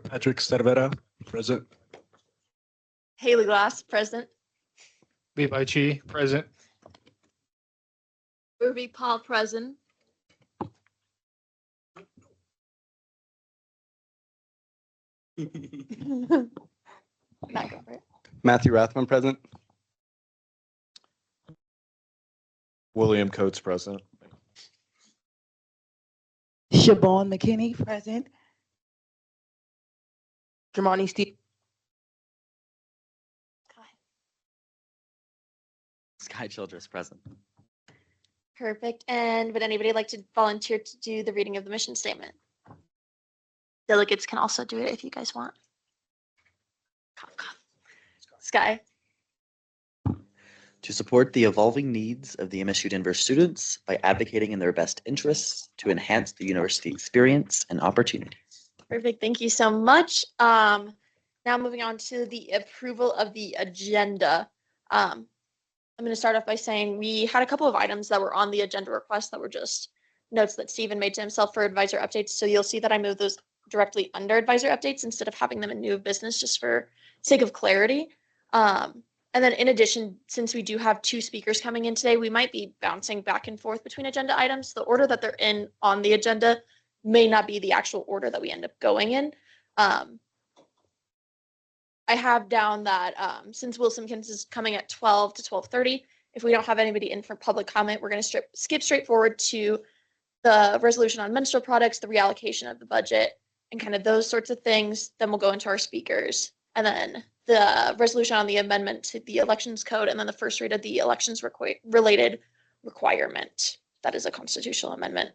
Patrick Cervera, present. Haley Glass, present. Levi Chi, present. Ruby Paul, present. Back over it. Matthew Rathman, present. William Coates, present. Siobhan McKinney, present. Germani Steve. Sky Childress, present. Perfect. And would anybody like to volunteer to do the reading of the mission statement? Delegates can also do it if you guys want. Cough, cough. Sky. To support the evolving needs of the MSU Denver students by advocating in their best interests to enhance the university experience and opportunities. Perfect. Thank you so much. Now moving on to the approval of the agenda. I'm going to start off by saying we had a couple of items that were on the agenda request that were just notes that Stephen made to himself for advisor updates. So you'll see that I moved those directly under advisor updates instead of having them in new business just for sake of clarity. And then in addition, since we do have two speakers coming in today, we might be bouncing back and forth between agenda items. The order that they're in on the agenda may not be the actual order that we end up going in. I have down that since Will Simpkins is coming at 12 to 12:30, if we don't have anybody in for public comment, we're going to skip straight forward to the resolution on menstrual products, the reallocation of the budget, and kind of those sorts of things. Then we'll go into our speakers, and then the resolution on the amendment to the elections code, and then the first read of the elections related requirement. That is a constitutional amendment.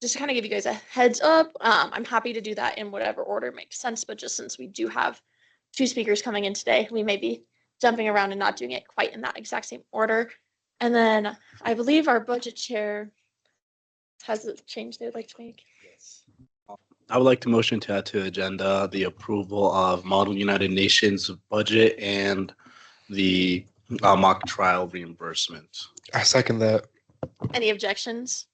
Just to kind of give you guys a heads up, I'm happy to do that in whatever order makes sense, but just since we do have two speakers coming in today, we may be jumping around and not doing it quite in that exact same order. And then I believe our budget chair has a change they would like to make. Yes. I would like to motion to add to the agenda the approval of Model United Nations budget and the mock trial reimbursement. I second that. Any objections?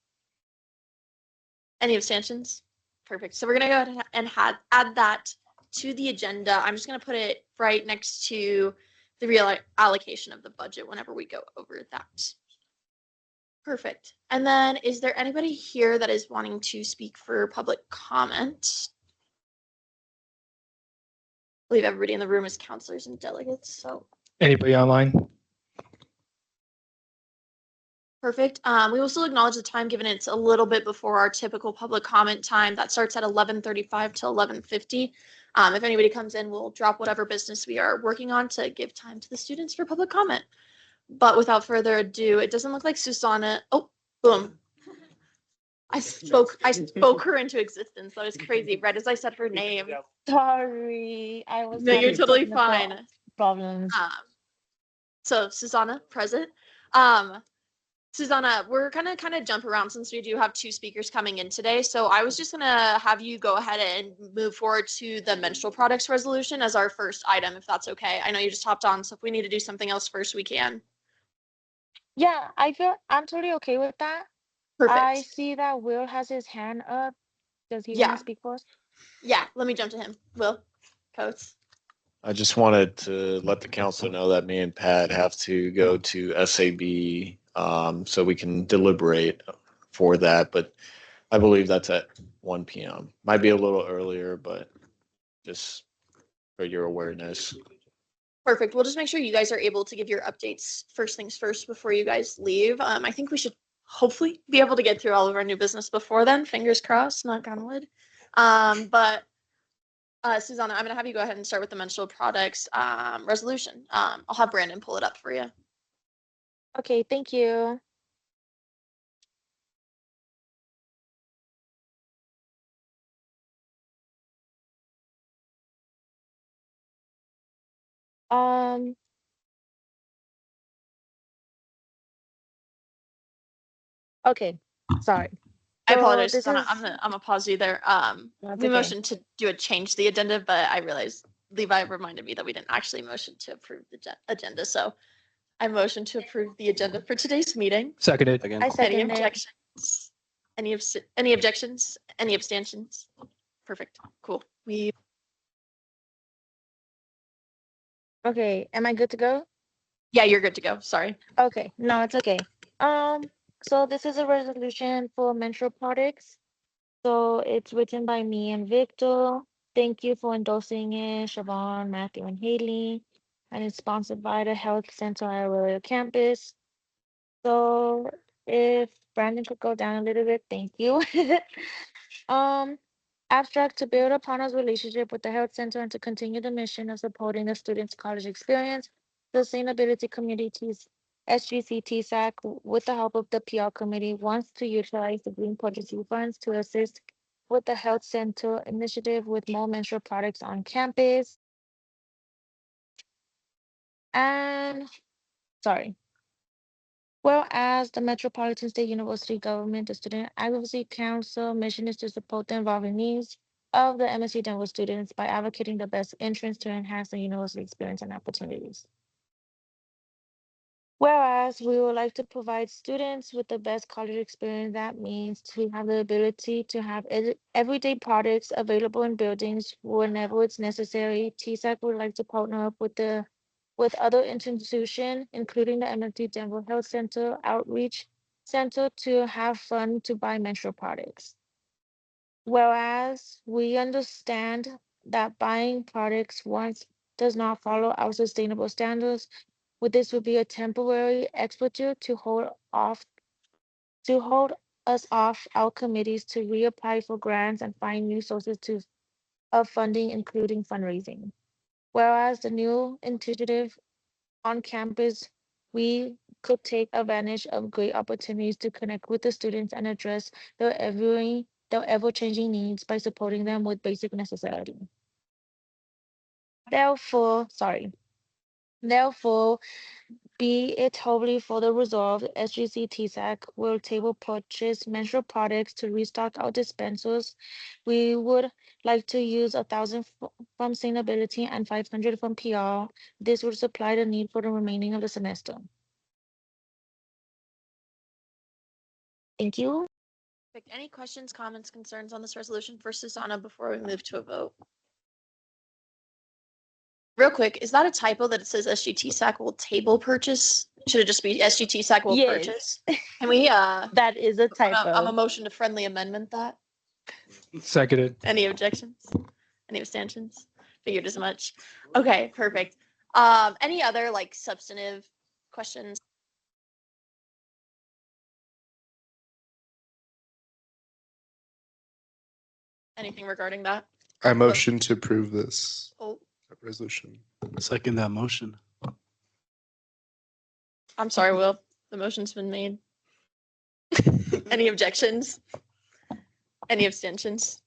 Any abstentions? Perfect. So we're going to go ahead and add that to the agenda. I'm just going to put it right next to the real allocation of the budget whenever we go over that. Perfect. And then is there anybody here that is wanting to speak for public comment? I believe everybody in the room is counselors and delegates, so Anybody online? perfect. We will still acknowledge the time given it's a little bit before our typical public comment time. That starts at 11:35 to 11:50. If anybody comes in, we'll drop whatever business we are working on to give time to the students for public comment. But without further ado, it doesn't look like Susanna. Oh, boom. I spoke her into existence. That was crazy. Right as I said her name. Sorry, I was. No, you're having totally technical fine. Problems. So Susanna, present. Susanna, we're gonna kind of jump around since we do have two speakers coming in today. So I was just gonna have you go ahead and move forward to the menstrual products resolution as our first item, if that's okay. I know you just hopped on, so if we need to do something else first, we can. Yeah, I'm totally okay with that. Perfect. I see that Will has his hand up. Does he Yeah. want to speak first? Yeah, let me jump to him. Will, Coates. I just wanted to let the council know that me and Pat have to go to SAB, so we can deliberate for that, but I believe that's at 1 p.m. Might be a little earlier, but just for your awareness. Perfect. We'll just make sure you guys are able to give your updates first things first before you guys leave. I think we should hopefully be able to get through all of our new business before then. Fingers crossed, knock on wood. But Susanna, I'm going to have you go ahead and start with the menstrual products resolution. I'll have Brandon pull it up for you. Okay, thank you. Um, okay, sorry. I So apologize, this Susanna. is- I'm gonna pause you there. That's We okay. motioned to do a change to the agenda, but I realized Levi reminded me that we didn't actually motion to approve the agenda. So I motion to approve the agenda for today's meeting. Seconded. Again. I Any second it. objections? Any objections? Any abstentions? Perfect. Cool. We Okay, am I good to go? Yeah, you're good to go. Sorry. Okay, no, it's okay. So this is a resolution for menstrual products. So it's written by me and Victor. Thank you for endorsing it, Siobhan, Matthew, and Haley. And it's sponsored by the Health Center Arroyo campus. So if Brandon could go down a little bit, thank you. Um, Abstract to build upon our relationship with the health center and to continue the mission of supporting the students' college experience, sustainability communities, SGC TSAC, with the help of the PR committee, wants to utilize the green purchasing funds to assist with the health center initiative with more menstrual products on campus. And sorry. Whereas the Metropolitan State University government, the Student Advocacy Council mission is to support the evolving needs of the MSU Denver students by advocating the best entrance to enhance the university experience and opportunities. Whereas we would like to provide students with the best college experience, that means to have the ability to have everyday products available in buildings whenever it's necessary. TSAC would like to partner up with other institutions, including the MSU Denver Health Center Outreach Center, to have fun to buy menstrual products. Whereas we understand that buying products once does not follow our sustainable standards, with this would be a temporary expletive to hold us off our committees to reapply for grants and find new sources of funding, including fundraising. Whereas the new initiative on campus, we could take advantage of great opportunities to connect with the students and address their ever-changing needs by supporting them with basic necessity. Therefore, be it wholly for the resolve, SGC TSAC will table purchase menstrual products to restock our dispensers. We would like to use 1,000 from sustainability and 500 from PR. This would supply the need for the remaining of the semester. Thank you. Perfect. Any questions, comments, concerns on this resolution for Susanna before we move to a vote? Real quick, is that a typo that it says SGTSAC will table purchase? Should it just be SGTSAC will Yes. purchase? Can we That is a typo. I'm a motion to friendly amendment that. Seconded. Any objections? Any abstentions? Figured as much. Okay, perfect. Any other like substantive questions? Anything regarding that? I motion to approve this Oh, resolution. Second that motion. I'm sorry, Will. The motion's been made. Any objections? Any abstentions?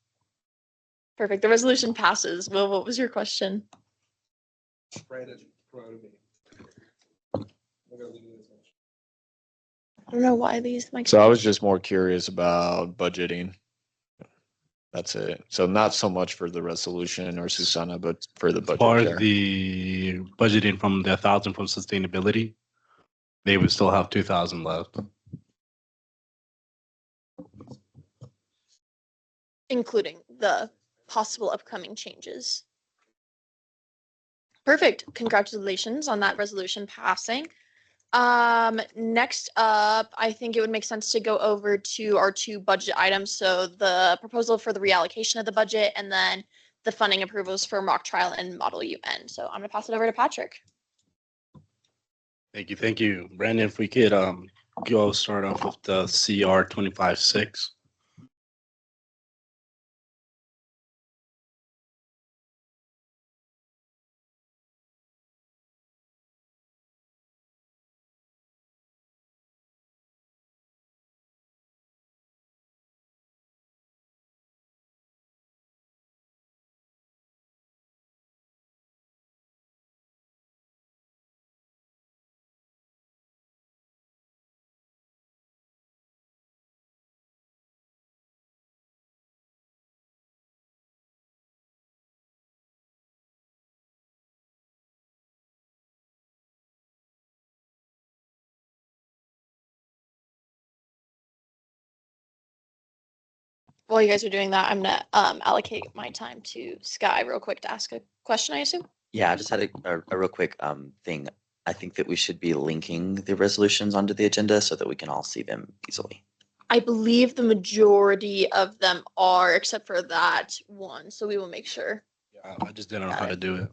Perfect. The resolution passes. Will, what was your question? I don't know why these mics. So I was just more curious about budgeting. That's it. So not so much for the resolution or Susanna, but for the As far budget as chair. the budgeting from the 1,000 from sustainability, they would still have 2,000 left. Including the possible upcoming changes. Perfect. Congratulations on that resolution passing. Next up, I think it would make sense to go over to our two budget items. So the proposal for the reallocation of the budget and then the funding approvals for mock trial and model UN. So I'm gonna pass it over to Patrick. Thank you. Thank you. Brandon, if we could go start off with the CR 25-6. while you guys are doing that, I'm gonna allocate my time to Sky real quick to ask a question, I assume. Yeah, I just had a real quick thing. I think that we should be linking the resolutions onto the agenda so that we can all see them easily. I believe the majority of them are, except for that one, so we will make sure. Yeah, I just didn't know how to do it.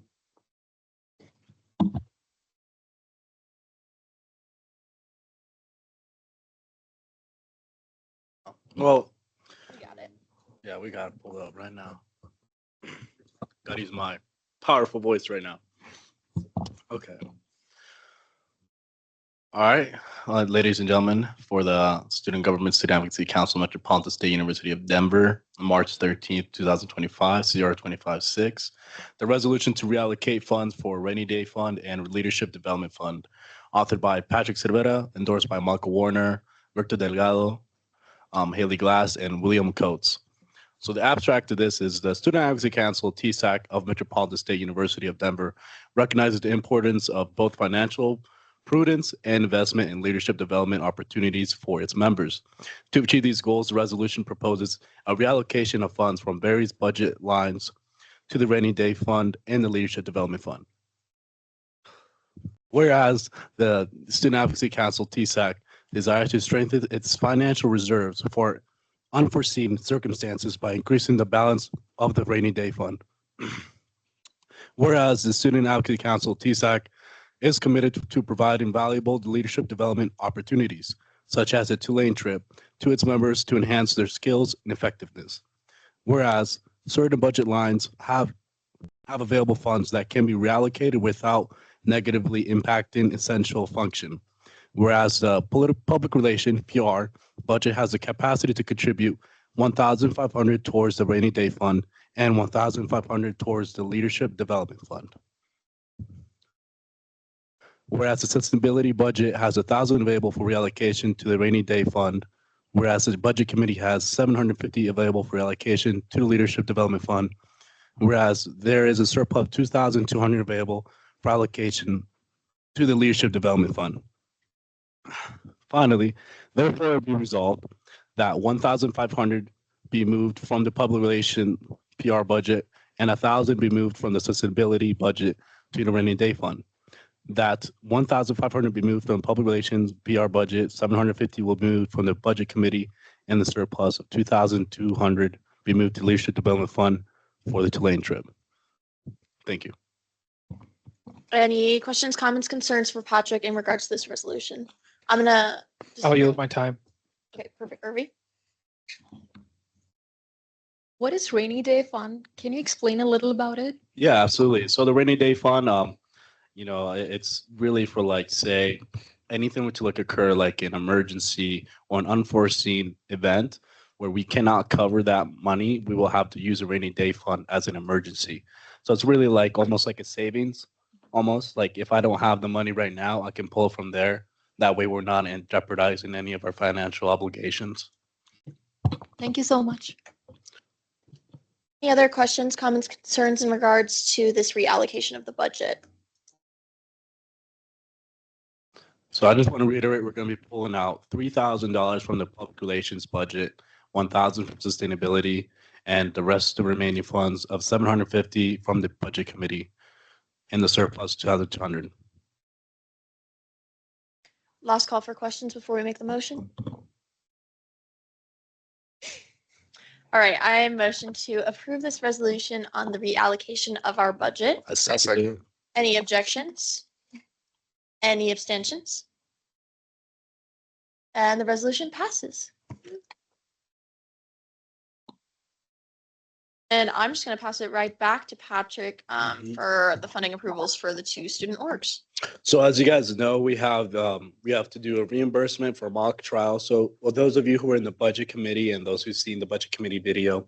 Well, We got it. yeah, we got it pulled up right now. Gotta use my powerful voice right now. Okay. All right, ladies and gentlemen, for the Student Government Student Advocacy Council, Metropolitan State University of Denver, March 13th, 2025, CR 25-6, the resolution to reallocate funds for Rainy Day Fund and Leadership Development Fund, authored by Patrick Cervera, endorsed by Michael Warner, Victor Delgado, Haley Glass, and William Coates. So the abstract of this is the Student Advocacy Council, TSAC, of Metropolitan State University of Denver recognizes the importance of both financial prudence and investment in leadership development opportunities for its members. To achieve these goals, the resolution proposes a reallocation of funds from various budget lines to the Rainy Day Fund and the Leadership Development Fund. Whereas the Student Advocacy Council, TSAC, desires to strengthen its financial reserves for unforeseen circumstances by increasing the balance of the Rainy Day Fund. Whereas the Student Advocacy Council, TSAC, is committed to providing valuable leadership development opportunities, such as a Tulane trip, to its members to enhance their skills and effectiveness. Whereas certain budget lines have available funds that can be reallocated without negatively impacting essential function. Whereas the public relation PR budget has the capacity to contribute $1,500 towards the Rainy Day Fund and $1,500 towards the Leadership Development Fund. Whereas the sustainability budget has $1,000 available for reallocation to the Rainy Day Fund, whereas the Budget Committee has $750 available for allocation to the Leadership Development Fund, whereas there is a surplus of $2,200 available for allocation to the Leadership Development Fund. Finally, therefore, it be resolved that $1,500 be moved from the public relation PR budget and $1,000 be moved from the sustainability budget to the Rainy Day Fund. That $1,500 be moved from public relations PR budget, $750 will be moved from the Budget Committee, and the surplus of $2,200 be moved to Leadership Development Fund for the Tulane trip. Thank you. Any questions, comments, concerns for Patrick in regards to this resolution? I'm gonna. I'll yield my time. Okay, perfect. Irvi? What is Rainy Day Fund? Can you explain a little about it? Yeah, absolutely. So the Rainy Day Fund, it's really for, like, say, anything which would occur like an emergency or an unforeseen event where we cannot cover that money, we will have to use a Rainy Day Fund as an emergency. So it's really like almost like a savings, almost like if I don't have the money right now, I can pull from there. That way we're not jeopardizing any of our financial obligations. Thank you so much. Any other questions, comments, concerns in regards to this reallocation of the budget? So I just want to reiterate, we're going to be pulling out $3,000 from the public relations budget, $1,000 from sustainability, and the rest of the remaining funds of $750 from the Budget Committee, and the surplus $2,200. Last call for questions before we make the motion. All right, I motion to approve this resolution on the reallocation of our budget. A second. Any objections? Any abstentions? And the resolution passes. And I'm just going to pass it right back to Patrick for the funding approvals for the two student orgs. So as you guys know, we have to do a reimbursement for mock trial. So those of you who are in the Budget Committee and those who've seen the Budget Committee video,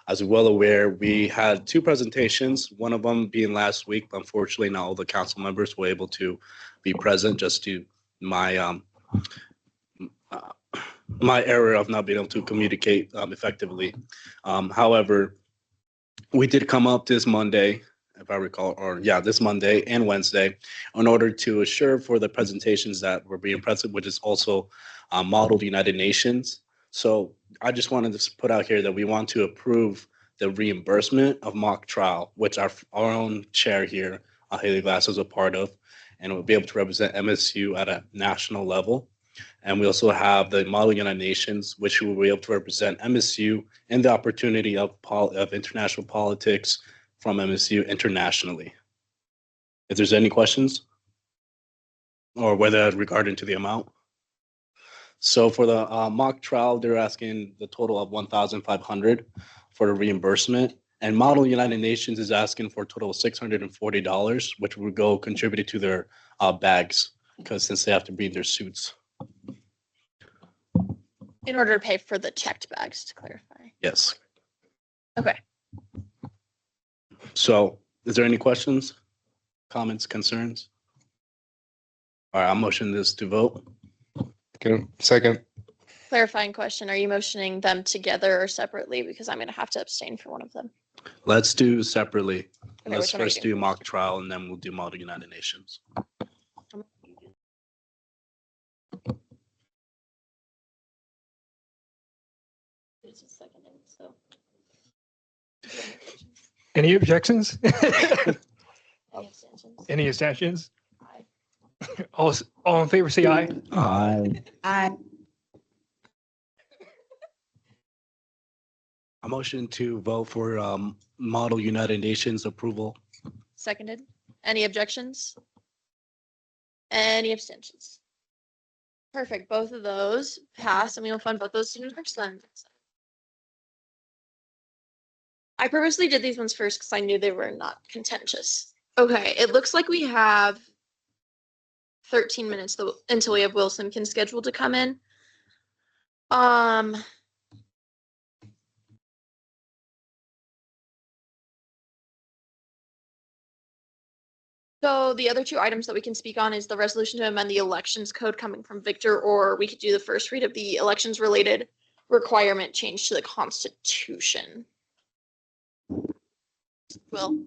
as you're well aware, we had two presentations, one of them being last week, but unfortunately not all the council members were able to be present just to my my error of not being able to communicate effectively. However, we did come up this Monday, if I recall, this Monday and Wednesday, in order to assure for the presentations that were being present, which is also modeled United Nations. So I just wanted to put out here that we want to approve the reimbursement of mock trial, which our own chair here, Haley Glass, was a part of, and will be able to represent MSU at a national level. And we also have the Model United Nations, which will be able to represent MSU and the opportunity of international politics from MSU internationally. If there's any questions, or whether regarding to the amount. So for the mock trial, they're asking the total of 1,500 for the reimbursement. And Model United Nations is asking for a total of $640, which will go contributed to their bags, because since they have to bring their suits. In order to pay for the checked bags, to clarify. Yes. Okay. So is there any questions, comments, concerns? All right, I'm motioning this to vote. Second. Clarifying question, are you motioning them together or separately? Because I'm going to have to abstain for one of them. Let's do separately. Okay, Let's which one are you first doing do mock trial and then we'll do Model United Nations. There's a second, so. Any objections? Any abstentions? Any abstentions? Aye. All in favor, say aye. Aye. A motion to vote for Model United Nations approval. Seconded. Any objections? Any abstentions? Perfect. Both of those pass, and we will fund both those student groups then. I purposely did these ones first because I knew they were not contentious. Okay, it looks like we have 13 minutes until we have Will Simpkins scheduled to come in. So the other two items that we can speak on is the resolution to amend the elections code coming from Victor, or we could do the first read of the elections related requirement change to the Constitution. Will?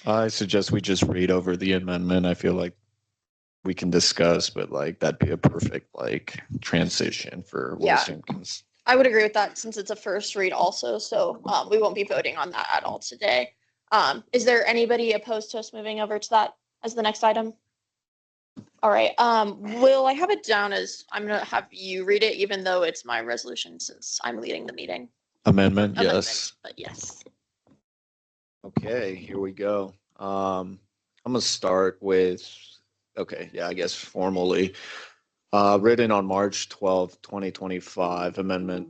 I suggest we just read over the amendment. I feel like we can discuss, but like that'd be a perfect like transition for Yeah. Simpkins. I would agree with that since it's a first read also, so we won't be voting on that at all today. Is there anybody opposed to us moving over to that as the next item? All right, Will, I have it down as I'm gonna have you read it even though it's my resolution since I'm leading the meeting. Amendment, Amendment, yes. but yes. Okay, here we go. I'm gonna start with, okay, yeah, I guess formally. Written on March 12th, 2025, Amendment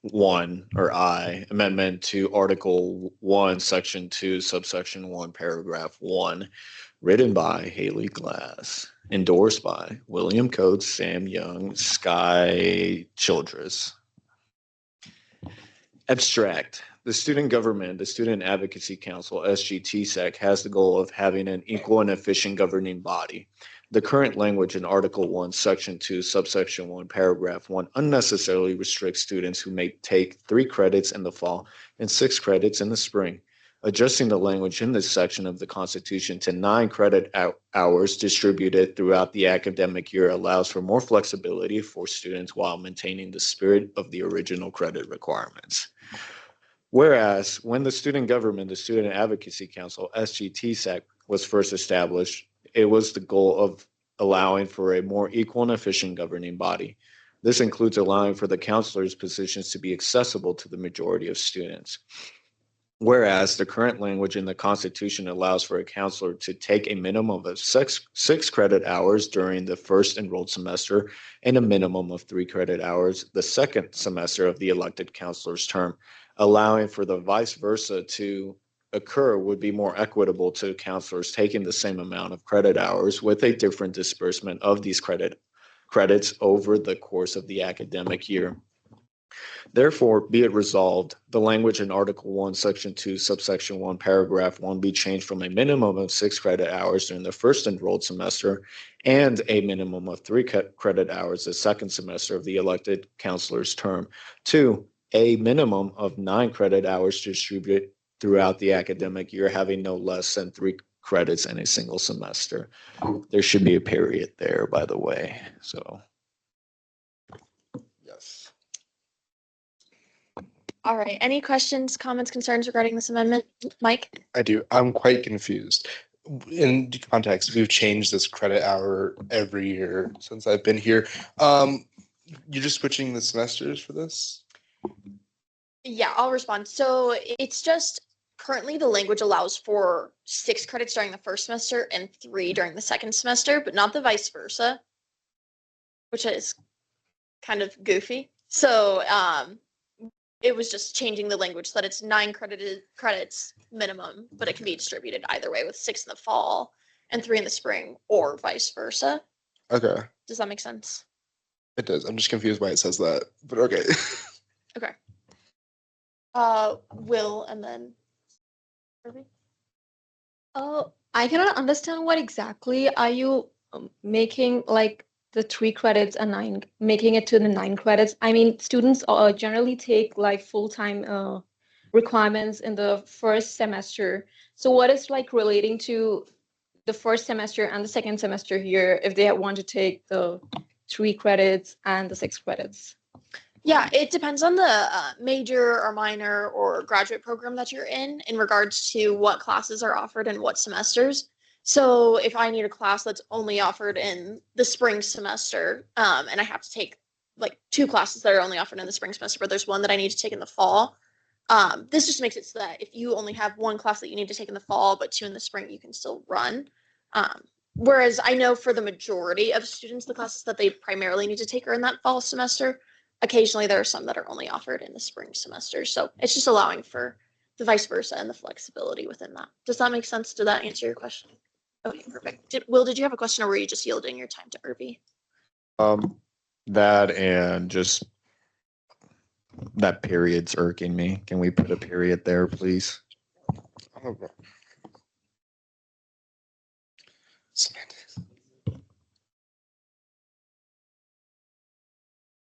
1, or I, Amendment to Article 1, Section 2, Subsection 1, Paragraph 1, written by Haley Glass, endorsed by William Coates, Sam Young, Sky Childress. Abstract. The student government, the Student Advocacy Council, SGTSAC, has the goal of having an equal and efficient governing body. The current language in Article 1, Section 2, Subsection 1, Paragraph 1 unnecessarily restricts students who may take 3 credits in the fall and 6 credits in the spring. Adjusting the language in this section of the Constitution to 9 credit hours distributed throughout the academic year allows for more flexibility for students while maintaining the spirit of the original credit requirements. Whereas when the student government, the Student Advocacy Council, SGTSAC, was first established, it was the goal of allowing for a more equal and efficient governing body. This includes allowing for the counselors' positions to be accessible to the majority of students. Whereas the current language in the Constitution allows for a counselor to take a minimum of 6 credit hours during the first enrolled semester and a minimum of 3 credit hours the second semester of the elected counselor's term. Allowing for the vice versa to occur would be more equitable to counselors taking the same amount of credit hours with a different disbursement of these credits over the course of the academic year. Therefore, be it resolved, the language in Article 1, Section 2, Subsection 1, Paragraph 1 be changed from a minimum of 6 credit hours during the first enrolled semester and a minimum of 3 credit hours the second semester of the elected counselor's term to a minimum of 9 credit hours distributed throughout the academic year, having no less than 3 credits in a single semester. There should be a period there, by the way. So, Yes. All right. Any questions, comments, concerns regarding this amendment? Mike? I do. I'm quite confused. In context, we've changed this credit hour every year since I've been here. You're just switching the semesters for this? Yeah, I'll respond. So it's just currently the language allows for 6 credits during the first semester and 3 during the second semester, but not the vice versa, which is kind of goofy. So it was just changing the language so that it's 9 credits minimum, but it can be distributed either way with 6 in the fall and 3 in the spring, or vice versa. Okay, Does that make sense? it does. I'm just confused why it says that, but okay. Okay. Will and then Irving? Oh, I cannot understand what exactly are you making like the 3 credits and 9, making it to the 9 credits. I mean, students generally take like full-time requirements in the first semester. So what is like relating to the first semester and the second semester here if they want to take the 3 credits and the 6 credits? Yeah, it depends on the major or minor or graduate program that you're in regards to what classes are offered in what semesters. So if I need a class that's only offered in the spring semester, and I have to take like 2 classes that are only offered in the spring semester, but there's one that I need to take in the fall, this just makes it so that if you only have 1 class that you need to take in the fall, but 2 in the spring, you can still run. Whereas I know for the majority of students, the classes that they primarily need to take are in that fall semester. Occasionally, there are some that are only offered in the spring semester. So it's just allowing for the vice versa and the flexibility within that. Does that make sense? Did that answer your question? Okay, perfect. Will, did you have a question or were you just yielding your time to Irby? that and just that period's irking me. Can we put a period there, please? Oh, bro. Semantics.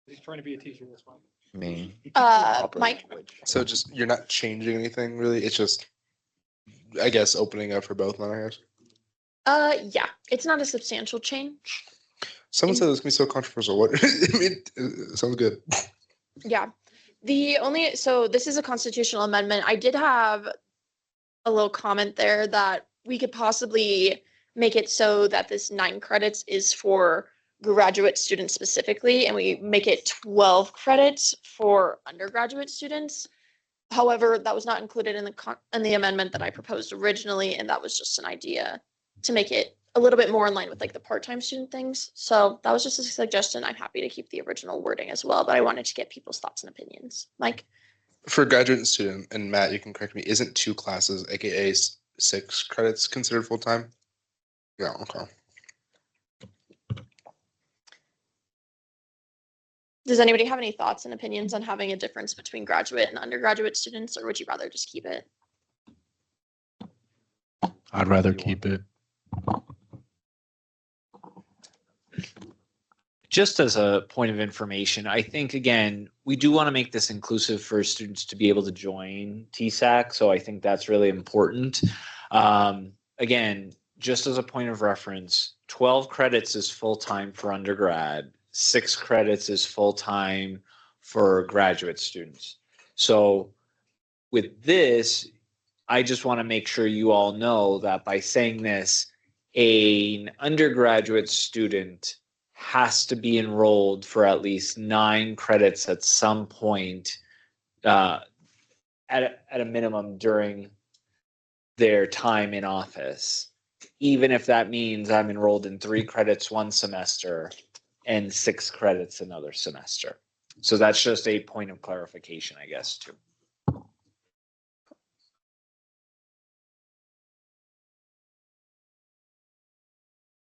He's trying to be a teacher this one. Me. Mike? So just, you're not changing anything really? It's just, I guess, opening up for both, then I guess. Yeah, it's not a substantial change. Someone said this can be so controversial. What? I mean, it sounds good. Yeah. So this is a constitutional amendment. I did have a little comment there that we could possibly make it so that this 9 credits is for graduate students specifically, and we make it 12 credits for undergraduate students. However, that was not included in the amendment that I proposed originally, and that was just an idea to make it a little bit more in line with like the part-time student things. So that was just a suggestion. I'm happy to keep the original wording as well, but I wanted to get people's thoughts and opinions. Mike? For graduate student, and Matt, you can correct me, isn't 2 classes, aka 6 credits, considered full-time? Yeah, okay. Does anybody have any thoughts and opinions on having a difference between graduate and undergraduate students, or would you rather just keep it? I'd rather keep it. Just as a point of information, I think, again, we do want to make this inclusive for students to be able to join TSAC. So I think that's really important. Again, just as a point of reference, 12 credits is full-time for undergrad. 6 credits is full-time for graduate students. So with this, I just want to make sure you all know that by saying this, an undergraduate student has to be enrolled for at least 9 credits at some point at a minimum during their time in office, even if that means I'm enrolled in 3 credits one semester and 6 credits another semester. So that's just a point of clarification, I guess, too.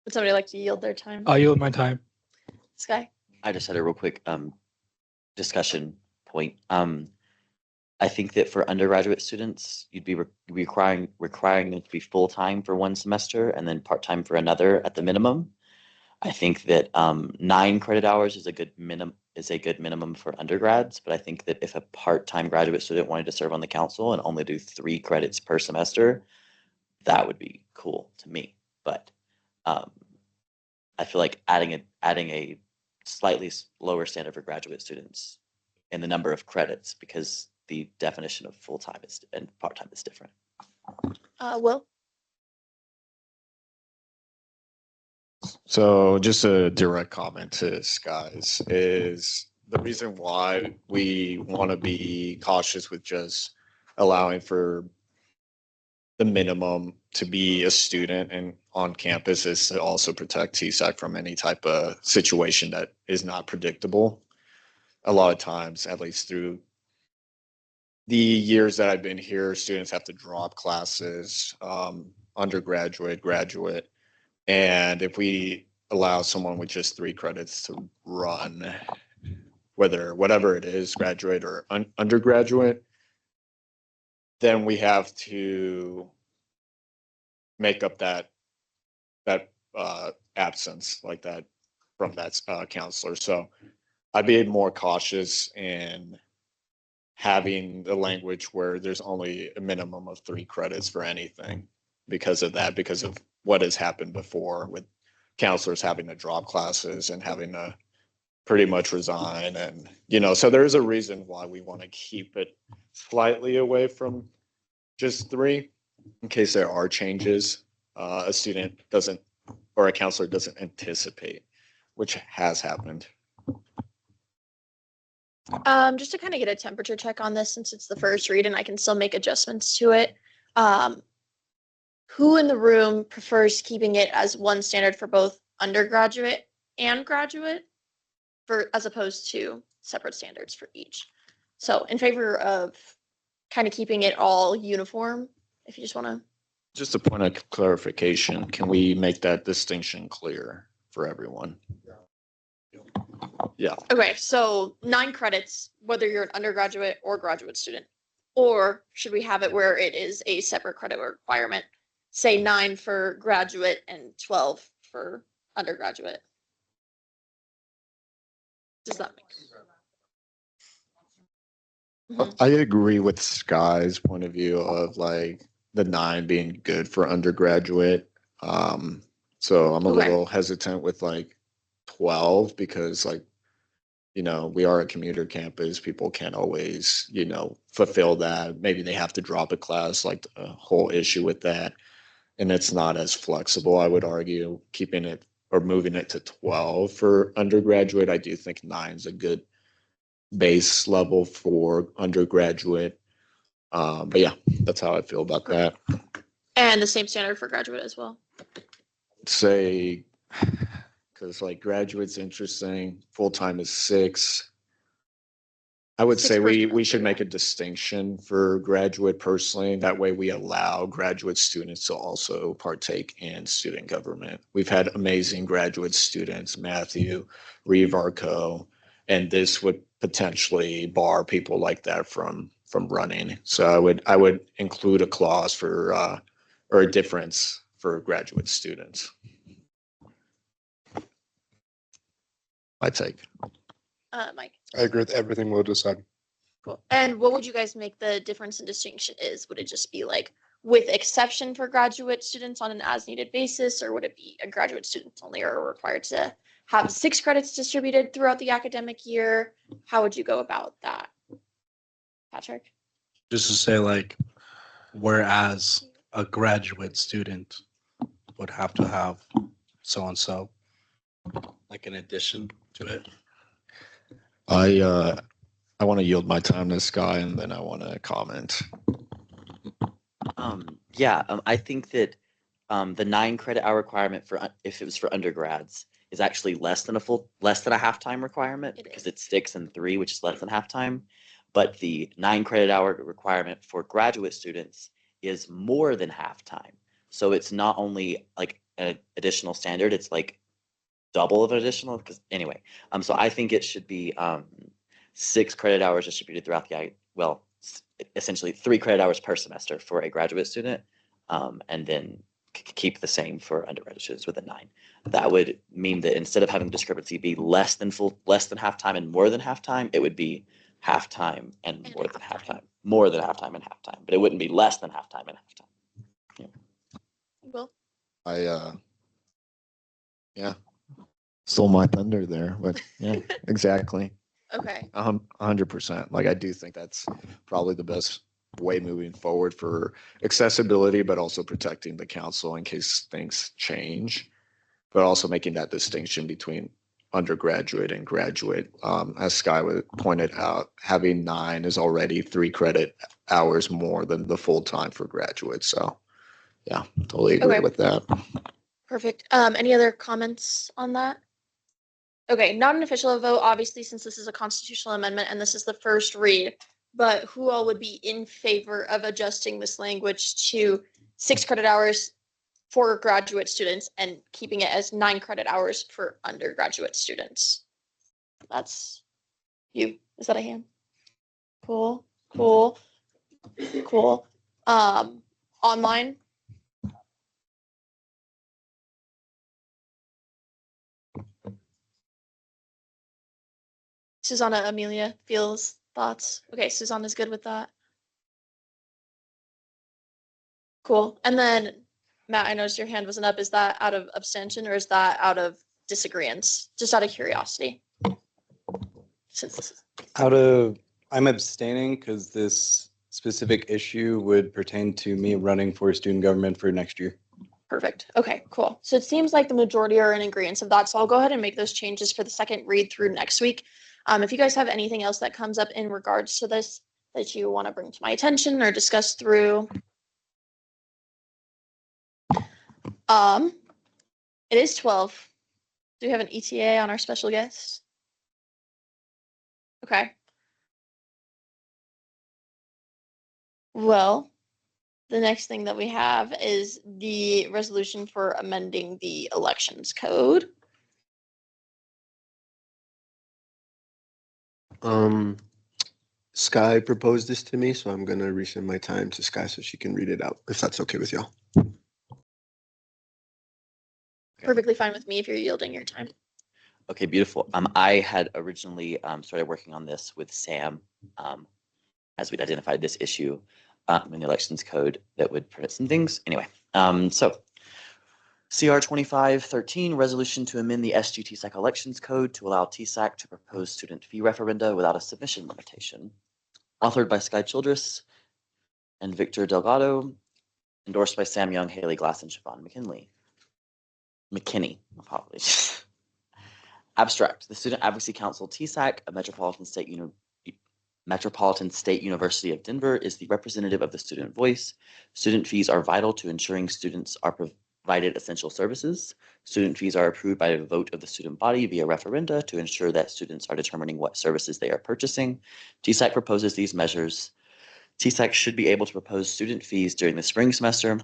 Would somebody like to yield their time? I'll yield my time. Sky? I just had a real quick discussion point. I think that for undergraduate students, you'd be requiring them to be full-time for one semester and then part-time for another at the minimum. I think that 9 credit hours is a good minimum for undergrads, but I think that if a part-time graduate student wanted to serve on the council and only do 3 credits per semester, that would be cool to me. But I feel like adding a slightly lower standard for graduate students in the number of credits, because the definition of full-time and part-time is different. Will? So just a direct comment to Skies is the reason why we want to be cautious with just allowing for the minimum to be a student and on campus is to also protect TSAC from any type of situation that is not predictable. A lot of times, at least through the years that I've been here, students have to drop classes, undergraduate, graduate. And if we allow someone with just 3 credits to run, whatever it is, graduate or undergraduate, then we have to make up that absence like that from that counselor. So I'd be more cautious in having the language where there's only a minimum of 3 credits for anything because of that, because of what has happened before with counselors having to drop classes and having to pretty much resign. And, so there's a reason why we want to keep it slightly away from just 3 in case there are changes a student doesn't, or a counselor doesn't anticipate, which has happened. Just to kind of get a temperature check on this, since it's the first read and I can still make adjustments to it. Who in the room prefers keeping it as one standard for both undergraduate and graduate, as opposed to separate standards for each? So in favor of kind of keeping it all uniform, if you just want to. Just a point of clarification, can we make that distinction clear for everyone? Yeah. Okay, so 9 credits, whether you're an undergraduate or graduate student. Or should we have it where it is a separate credit requirement? Say 9 for graduate and 12 for undergraduate. Does that make sense? I agree with Sky's point of view of like the 9 being good for undergraduate. So I'm a little hesitant with like 12 because like, we are a commuter campus. People can't always, fulfill that. Maybe they have to drop a class, like the whole issue with that. And it's not as flexible, I would argue, keeping it or moving it to 12 for undergraduate. I do think 9 is a good base level for undergraduate. But yeah, that's how I feel about that. And the same standard for graduate as well. Say, because like graduate's interesting, full-time is 6. I would say we should make a distinction for graduate personally. That way we allow graduate students to also partake in student government. We've had amazing graduate students, Matthew, Reeve Arco, and this would potentially bar people like that from running. So I would include a clause for or a difference for graduate students. My take. Mike. I agree with everything Will just said. Cool. And what would you guys make the difference and distinction is? Would it just be like with exception for graduate students on an as needed basis, or would it be a graduate students only are required to have 6 credits distributed throughout the academic year? How would you go about that, Patrick? Just to say, like, whereas a graduate student would have to have so and so, like in addition to it. I want to yield my time to Sky, and then I want to comment. I think that the 9 credit hour requirement for if it was for undergrads is actually less than a halftime requirement because it's 6 and 3, which is less than halftime. But the 9 credit hour requirement for graduate students is more than halftime. So it's not only like an additional standard, it's like double of an additional. Because anyway, so I think it should be 6 credit hours distributed throughout essentially 3 credit hours per semester for a graduate student, and then keep the same for undergraduate students with a 9. That would mean that instead of having the discrepancy be less than halftime and more than halftime, it would be halftime and more than halftime and halftime, but it wouldn't be less than halftime and halftime. Yeah. Will? Yeah, stole my thunder there, but yeah, exactly. Okay. 100%. Like, I do think that's probably the best way moving forward for accessibility, but also protecting the council in case things change, but also making that distinction between undergraduate and graduate. As pointed out, having 9 is already 3 credit hours more than the full time for graduates. So yeah, totally agree Okay. with that. Perfect. Any other comments on that? Okay, not an official vote, obviously, since this is a constitutional amendment and this is the first read, but who all would be in favor of adjusting this language to 6 credit hours for graduate students and keeping it as 9 credit hours for undergraduate students? That's you. Is that a hand? Cool, cool, cool. Online? Susanna, Amelia, feels, thoughts? Okay, Susanna's good with that. Cool. And then, Matt, I noticed your hand wasn't up. Is that out of abstention or is that out of disagreeance? Just out of curiosity. Since this is I'm abstaining because this specific issue would pertain to me running for student government for next year. perfect. Okay, cool. So it seems like the majority are in agreement of that. So I'll go ahead and make those changes for the second read through next week. If you guys have anything else that comes up in regards to this that you want to bring to my attention or discuss through, it is 12. Do we have an ETA on our special guest? Okay. Well, the next thing that we have is the resolution for amending the elections code. Sky proposed this to me, so I'm gonna resend my time to Sky so she can read it out, if that's okay with y'all. Perfectly fine with me if you're yielding your time. Okay, beautiful. I had originally started working on this with Sam as we'd identified this issue in the elections code that would prevent some things. Anyway, so CR 2513, resolution to amend the SG TSAC elections code to allow TSAC to propose student fee referenda without a submission limitation. Authored by Sky Childress and Victor Delgado, endorsed by Sam Young, Haley Glass, and Siobhan McKinney. Apologies. Abstract. The Student Advocacy Council TSAC, a Metropolitan State University of Denver, is the representative of the student voice. Student fees are vital to ensuring students are provided essential services. Student fees are approved by a vote of the student body via referenda to ensure that students are determining what services they are purchasing. TSAC proposes these measures. TSAC should be able to propose student fees during the spring semester,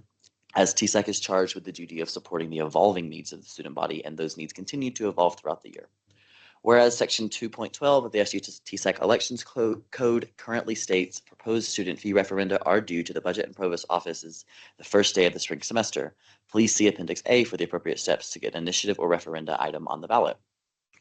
as TSAC is charged with the duty of supporting the evolving needs of the student body, and those needs continue to evolve throughout the year. Whereas Section 2.12 of the SU TSAC Elections Code currently states proposed student fee referenda are due to the Budget and Provost offices the first day of the spring semester. Please see Appendix A for the appropriate steps to get an initiative or referenda item on the ballot.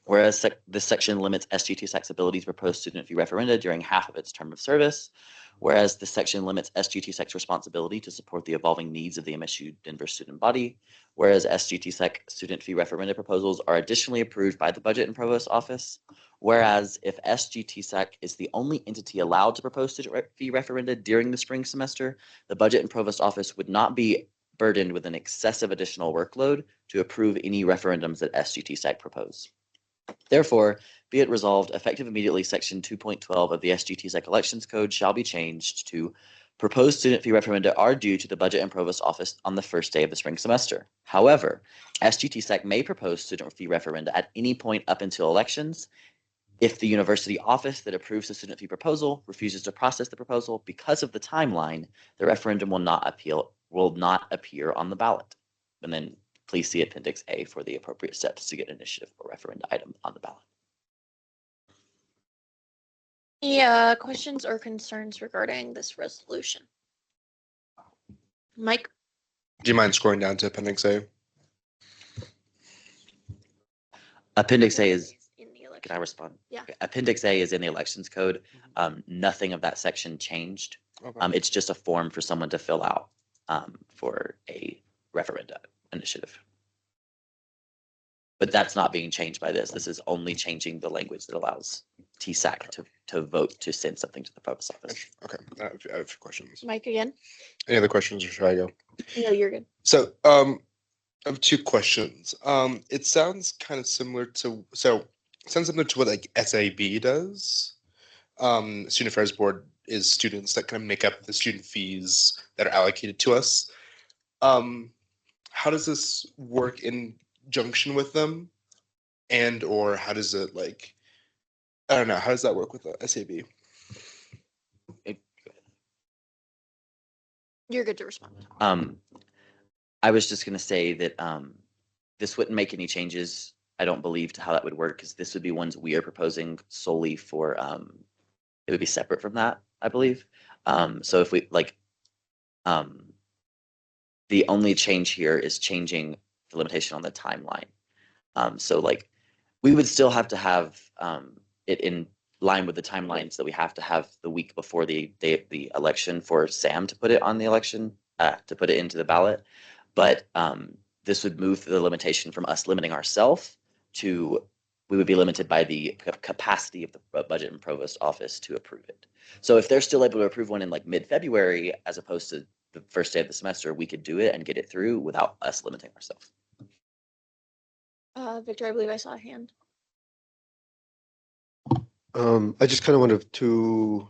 Whereas this section limits SG TSAC's ability to propose student fee referenda during half of its term of service, whereas this section limits SG TSAC's responsibility to support the evolving needs of the MSU Denver student body, whereas SG TSAC student fee referenda proposals are additionally approved by the Budget and Provost office, whereas if SG TSAC is the only entity allowed to propose student fee referenda during the spring semester, the Budget and Provost office would not be burdened with an excessive additional workload to approve any referendums that SG TSAC propose. Therefore, be it resolved, effective immediately, Section 2.12 of the SG TSAC Elections Code shall be changed to proposed student fee referenda are due to the Budget and Provost office on the first day of the spring semester. However, SG TSAC may propose student fee referenda at any point up until elections. If the university office that approves the student fee proposal refuses to process the proposal because of the timeline, the referendum will not appear on the ballot. And then please see Appendix A for the appropriate steps to get an initiative or referenda item on the ballot. Yeah, questions or concerns regarding this resolution? Mike? Do you mind scrolling down to Appendix A? Appendix A is, in the election. can I respond? Yeah. Okay. Appendix A is in the elections code. Nothing of that section changed. Okay. It's just a form for someone to fill out for a referenda initiative. But that's not being changed by this. This is only changing the language that allows TSAC to vote to send something to the provost office. Okay, I have a few questions. Mike again? Any other questions, or should I go? No, you're good. So, I have two questions. It sounds kind of similar to what like SAB does. Student Affairs Board is students that kind of make up the student fees that are allocated to us. How does this work in junction with them, and or how does it like? I don't know. How does that work with the SAB? You're good to respond. I was just gonna say that this wouldn't make any changes, I don't believe, to how that would work, because this would be ones we are proposing solely for it would be separate from that, I believe. So if we like the only change here is changing the limitation on the timeline. So like we would still have to have it in line with the timelines that we have to have the week before the day of the election for Sam to put it on the election, to put it into the ballot. But this would move the limitation from us limiting ourselves to we would be limited by the capacity of the budget and provost office to approve it. So if they're still able to approve one in like mid-February, as opposed to the first day of the semester, we could do it and get it through without us limiting ourselves. Victor, I believe I saw a hand. I just kind of wanted to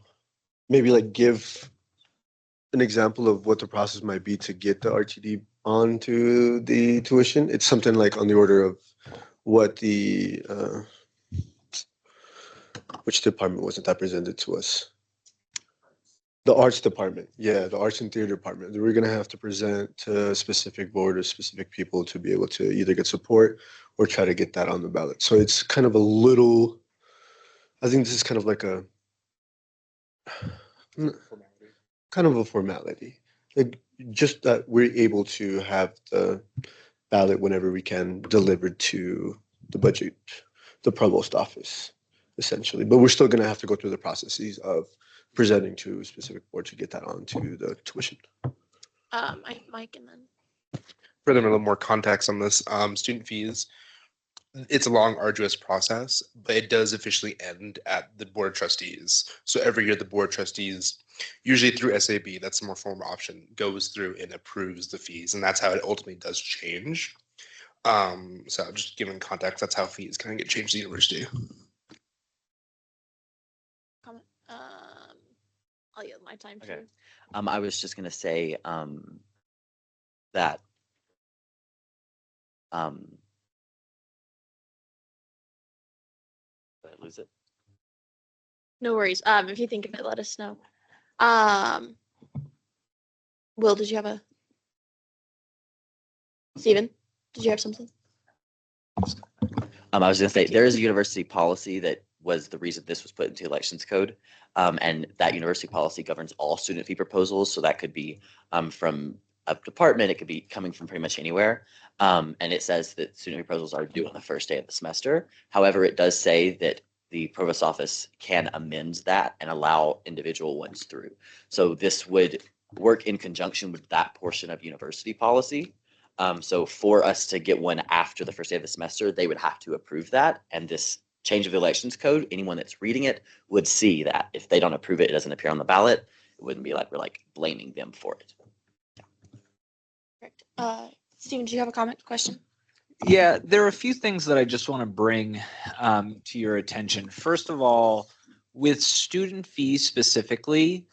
maybe like give an example of what the process might be to get the RTD onto the tuition. It's something like on the order of what the which department wasn't that presented to us? The arts department. Yeah, the arts and theater department. We're gonna have to present to a specific board or specific people to be able to either get support or try to get that on the ballot. So it's kind of a little, I think this is kind of like a kind of a formality. Like just that we're able to have the ballot whenever we can delivered to the budget, the provost office, essentially. But we're still going to have to go through the processes of presenting to a specific board to get that onto the tuition. Mike, and then For them a little more context on this, student fees, it's a long, arduous process, but it does officially end at the board of trustees. So every year the board of trustees, usually through SAB, that's the more formal option, goes through and approves the fees, and that's how it ultimately does change. So just giving context, that's how fees kind of get changed at the university. comment. I'll yield my time Okay. to. I was just gonna say that did I lose it? No worries. If you think of it, let us know. Will, did you have a? Steven, did you have something? I was gonna say there is a university policy that was the reason this was put into elections code. And that university policy governs all student fee proposals. So that could be from a department, it could be coming from pretty much anywhere. And it says that student fee proposals are due on the first day of the semester. However, it does say that the provost office can amend that and allow individual ones through. So this would work in conjunction with that portion of university policy. So for us to get one after the first day of the semester, they would have to approve that. And this change of the elections code, anyone that's reading it would see that if they don't approve it, it doesn't appear on the ballot. It wouldn't be like we're like blaming them for it. Correct. Steven, do you have a comment, question? Yeah, there are a few things that I just want to bring to your attention. First of all, with student fees specifically,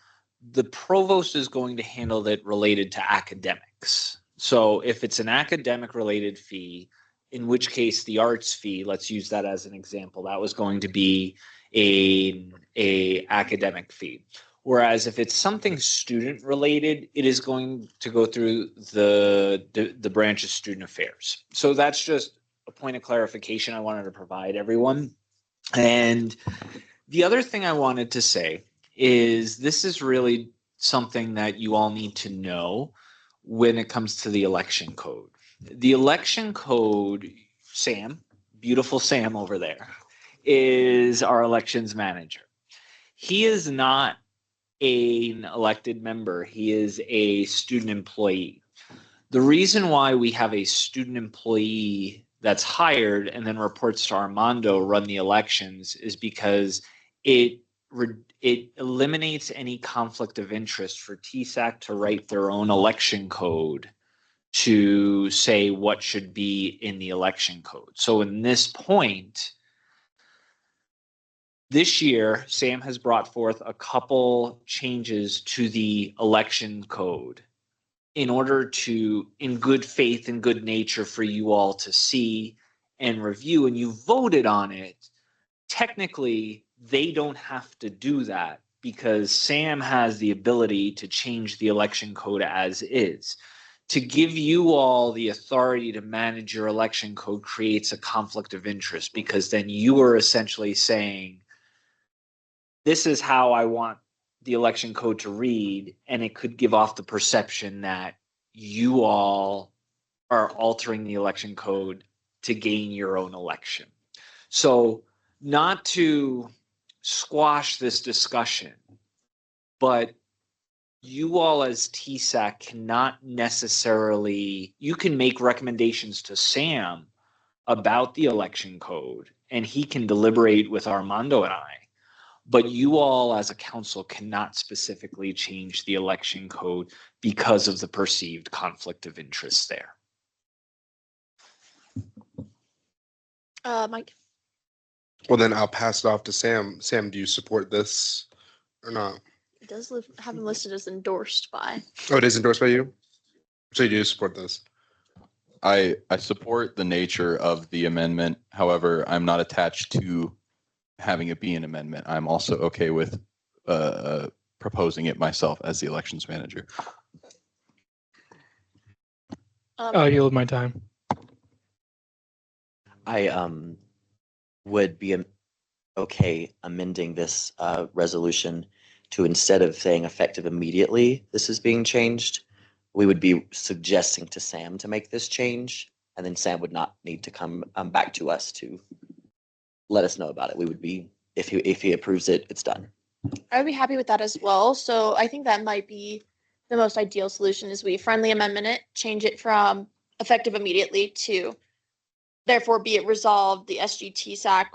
the provost is going to handle it related to academics. So if it's an academic related fee, in which case the arts fee, let's use that as an example, that was going to be a academic fee. Whereas if it's something student related, it is going to go through the branch of student affairs. So that's just a point of clarification I wanted to provide everyone. And the other thing I wanted to say is this is really something that you all need to know when it comes to the election code. The election code, Sam, beautiful Sam over there, is our elections manager. He is not an elected member. He is a student employee. The reason why we have a student employee that's hired and then reports to Armando run the elections is because it eliminates any conflict of interest for TSAC to write their own election code to say what should be in the election code. So in this point, this year, Sam has brought forth a couple changes to the election code in order to, in good faith and good nature, for you all to see and review, and you voted on it. Technically, they don't have to do that because Sam has the ability to change the election code as is. To give you all the authority to manage your election code creates a conflict of interest because then you are essentially saying, this is how I want the election code to read, and it could give off the perception that you all are altering the election code to gain your own election. So not to squash this discussion, but you all as TSAC cannot necessarily, you can make recommendations to Sam about the election code, and he can deliberate with Armando and I. But you all as a council cannot specifically change the election code because of the perceived conflict of interest there. Mike. Well, then I'll pass it off to Sam. Sam, do you support this or not? It does have him listed as endorsed by. Oh, it is endorsed by you? So you do support this? I support the nature of the amendment. However, I'm not attached to having it be an amendment. I'm also okay with proposing it myself as the elections manager. I'll yield my time. I would be okay amending this resolution to, instead of saying effective immediately, this is being changed, we would be suggesting to Sam to make this change, and then Sam would not need to come back to us to let us know about it. We would be, if he approves it, it's done. I would be happy with that as well. So I think that might be the most ideal solution is we friendly amendment it, change it from effective immediately to therefore be it resolved, the SGTSAC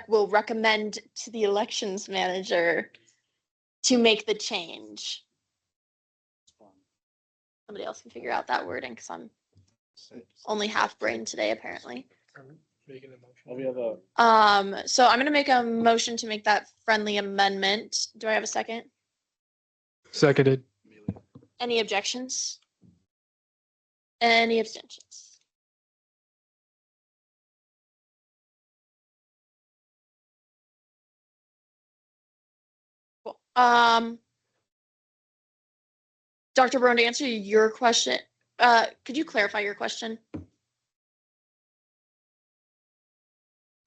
will recommend to the elections manager to make the change. Somebody else can figure out that wording because I'm only half brain today apparently. Making a motion. So I'm gonna make a motion to make that friendly amendment. Do I have a second? Seconded. Any objections? Any abstentions? Cool. Dr. Brown, to answer your question, could you clarify your question?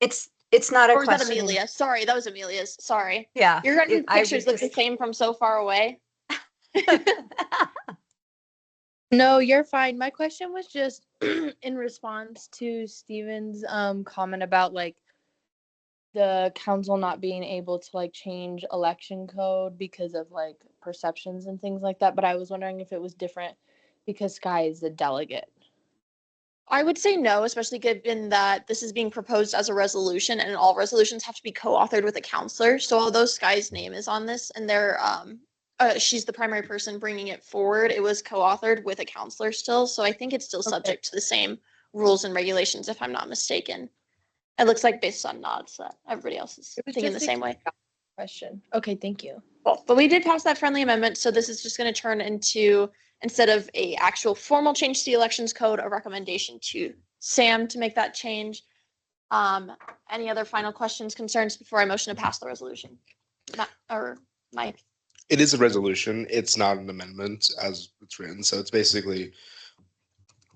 It's not a Or was that question. Amelia? Sorry, that was Amelia's. Sorry. Yeah. Your guys' I pictures would look the just- same from so far away. No, you're fine. My question was just in response to Steven's comment about like the council not being able to like change election code because of like perceptions and things like that. But I was wondering if it was different because Sky is the delegate. I would say no, especially given that this is being proposed as a resolution and all resolutions have to be co-authored with a counselor. So although Sky's name is on this and she's the primary person bringing it forward, it was co-authored with a counselor still. So I think it's still subject to the same rules and regulations, if I'm not mistaken. It looks like based on nods that everybody else is thinking the same way. Question. Okay, thank you. Cool. But we did pass that friendly amendment, so this is just going to turn into, instead of a actual formal change to the elections code, a recommendation to Sam to make that change. Any other final questions, concerns before I motion to pass the resolution? Mike? It is a resolution. It's not an amendment as it's written. So it's basically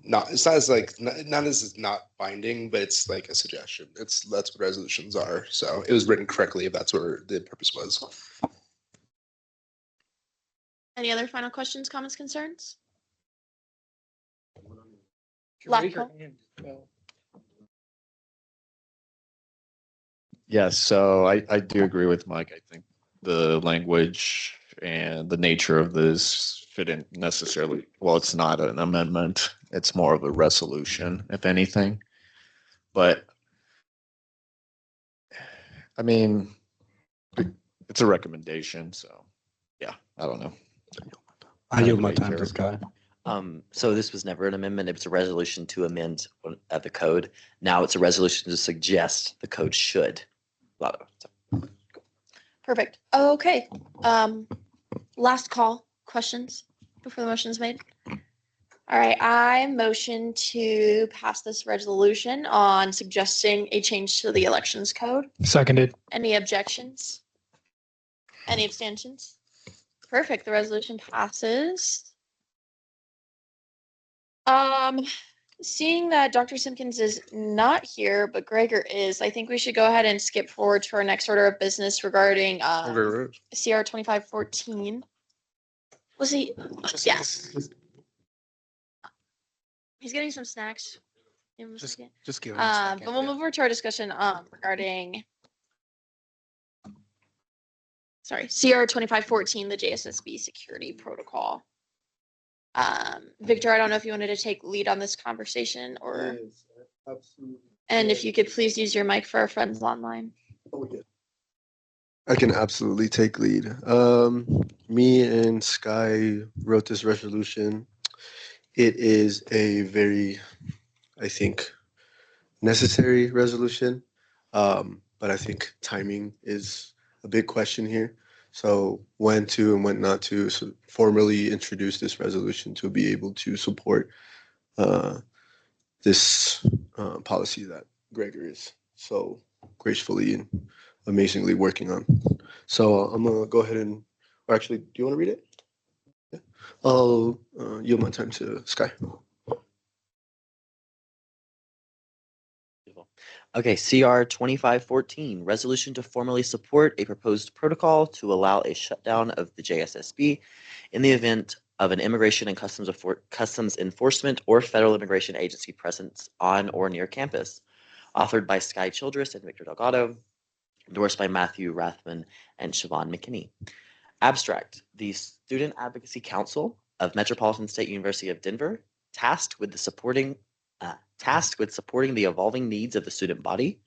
not, it's not as like, not as it's not binding, but it's like a suggestion. That's what resolutions are. So it was written correctly if that's what the purpose was. Any other final questions, comments, concerns? Raise your Lacko? hand. Well, Yes, so I do agree with Mike. I think the language and the nature of this shouldn't necessarily, well, it's not an amendment. It's more of a resolution, if anything. But I mean, it's a recommendation, so yeah, I don't know. I yield my time to Sky. So this was never an amendment. It was a resolution to amend the code. Now it's a resolution to suggest the code should. Perfect. Okay. Last call. Questions before the motion is made? All right. I motion to pass this resolution on suggesting a change to the elections code. Seconded. Any objections? Any abstentions? Perfect. The resolution passes. Seeing that Dr. Simpkins is not here, but Gregor is, I think we should go ahead and skip forward to our next order of business regarding CR 2514. Was he? Yes. He's getting some snacks. Just give him But we'll move over to our discussion regarding CR 2514, the JSSB security protocol. Victor, I don't know if you wanted to take lead on this conversation or. Yes, absolutely. And if you could please use your mic for our friends online. Oh, yeah. I can absolutely take lead. Me and Sky wrote this resolution. It is a very, I think, necessary resolution. But I think timing is a big question here. So when to and when not to formally introduce this resolution to be able to support this policy that Gregor is so gracefully and amazingly working on. So I'm gonna go ahead and, or actually, do you want to read it? Yeah. I'll yield my time to Sky. Okay, CR 2514, resolution to formally support a proposed protocol to allow a shutdown of the JSSB in the event of an immigration and customs enforcement or federal immigration agency presence on or near campus. Authored by Sky Childress and Victor Delgado, endorsed by Matthew Rathman and Siobhan McKinney. Abstract, the Student Advocacy Council of Metropolitan State University of Denver, tasked with supporting the evolving needs of the student body,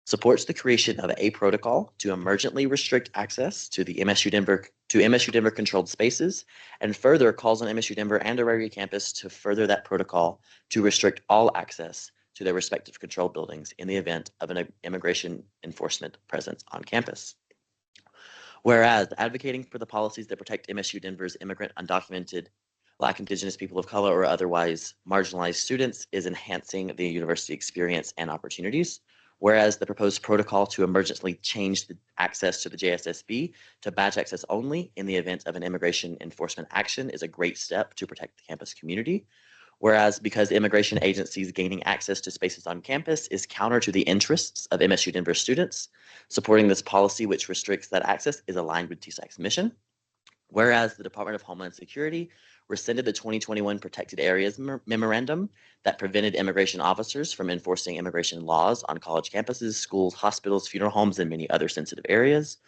supports the creation of a protocol to emergently restrict access to the MSU Denver controlled spaces, and further calls on MSU Denver and Auraria campus to further that protocol to restrict all access to their respective controlled buildings in the event of an immigration enforcement presence on campus. Whereas advocating for the policies that protect MSU Denver's immigrant, undocumented, Black, Indigenous, people of color, or otherwise marginalized students is enhancing the university experience and opportunities. Whereas the proposed protocol to emergently change the access to the JSSB to badge access only in the event of an immigration enforcement action is a great step to protect the campus community. Whereas because immigration agencies gaining access to spaces on campus is counter to the interests of MSU Denver students, supporting this policy which restricts that access is aligned with TSAC's mission. Whereas the Department of Homeland Security rescinded the 2021 Protected Areas Memorandum that prevented immigration officers from enforcing immigration laws on college campuses, schools, hospitals, funeral homes, and many other sensitive areas.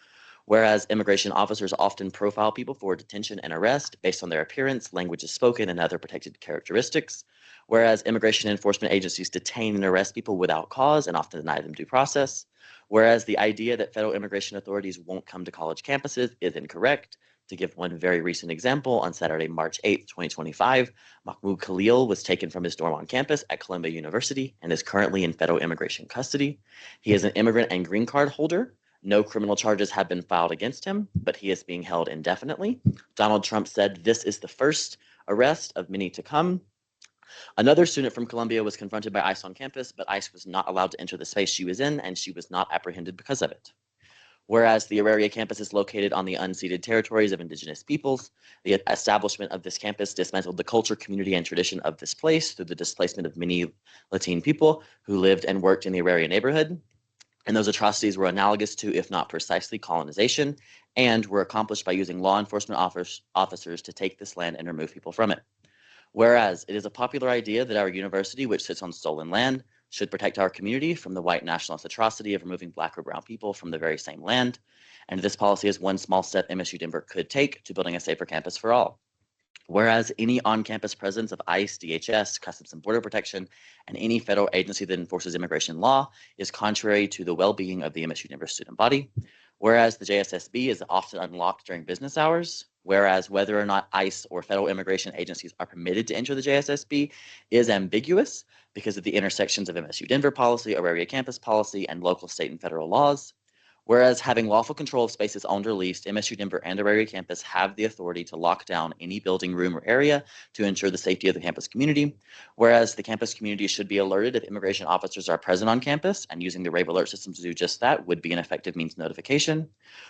Whereas immigration officers often profile people for detention and arrest based on their appearance, languages spoken, and other protected characteristics. Whereas immigration enforcement agencies detain and arrest people without cause and often deny them due process. Whereas the idea that federal immigration authorities won't come to college campuses is incorrect. To give one very recent example, on Saturday, March 8th, 2025, Mahmoud Khalil was taken from his dorm on campus at Columbia University and is currently in federal immigration custody. He is an immigrant and green card holder. No criminal charges have been filed against him, but he is being held indefinitely. Donald Trump said this is the first arrest of many to come. Another student from Columbia was confronted by ICE on campus, but ICE was not allowed to enter the space she was in, and she was not apprehended because of it. Whereas the Auraria campus is located on the unceded territories of Indigenous peoples, the establishment of this campus dismantled the culture, community, and tradition of this place through the displacement of many Latine people who lived and worked in the Auraria neighborhood. And those atrocities were analogous to, if not precisely, colonization, and were accomplished by using law enforcement officers to take this land and remove people from it. Whereas it is a popular idea that our university, which sits on stolen land, should protect our community from the white nationalist atrocity of removing Black or brown people from the very same land. And this policy is one small step MSU Denver could take to building a safer campus for all. Whereas any on-campus presence of ICE, DHS, Customs and Border Protection, and any federal agency that enforces immigration law is contrary to the well-being of the MSU Denver student body. Whereas the JSSB is often unlocked during business hours. Whereas whether or not ICE or federal immigration agencies are permitted to enter the JSSB is ambiguous because of the intersections of MSU Denver policy, Auraria campus policy, and local, state, and federal laws. Whereas having lawful control of spaces owned or leased, MSU Denver and Auraria campus have the authority to lock down any building, room, or area to ensure the safety of the campus community. Whereas the campus community should be alerted if immigration officers are present on campus, and using the rave alert system to do just that would be an effective means of notification.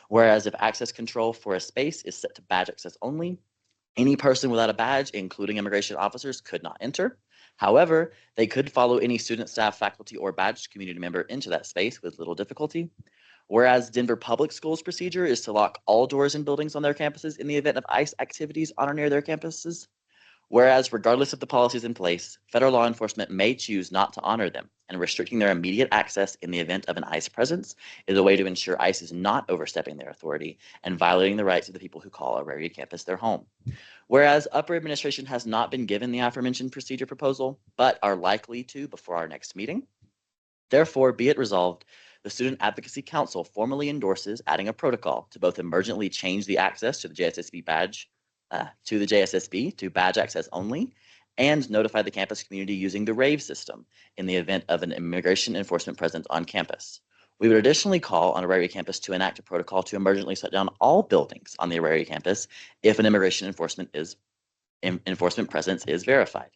Whereas if access control for a space is set to badge access only, any person without a badge, including immigration officers, could not enter. However, they could follow any student, staff, faculty, or badged community member into that space with little difficulty. Whereas Denver Public Schools procedure is to lock all doors and buildings on their campuses in the event of ICE activities on or near their campuses. Whereas regardless of the policies in place, federal law enforcement may choose not to honor them, and restricting their immediate access in the event of an ICE presence is a way to ensure ICE is not overstepping their authority and violating the rights of the people who call Auraria campus their home. Whereas upper administration has not been given the aforementioned procedure proposal, but are likely to before our next meeting. Therefore, be it resolved, the Student Advocacy Council formally endorses adding a protocol to both emergently change the access to the JSSB badge to badge access only, and notify the campus community using the RAVE system in the event of an immigration enforcement presence on campus. We would additionally call on Auraria campus to enact a protocol to emergently shut down all buildings on the Auraria campus if an immigration enforcement presence is verified.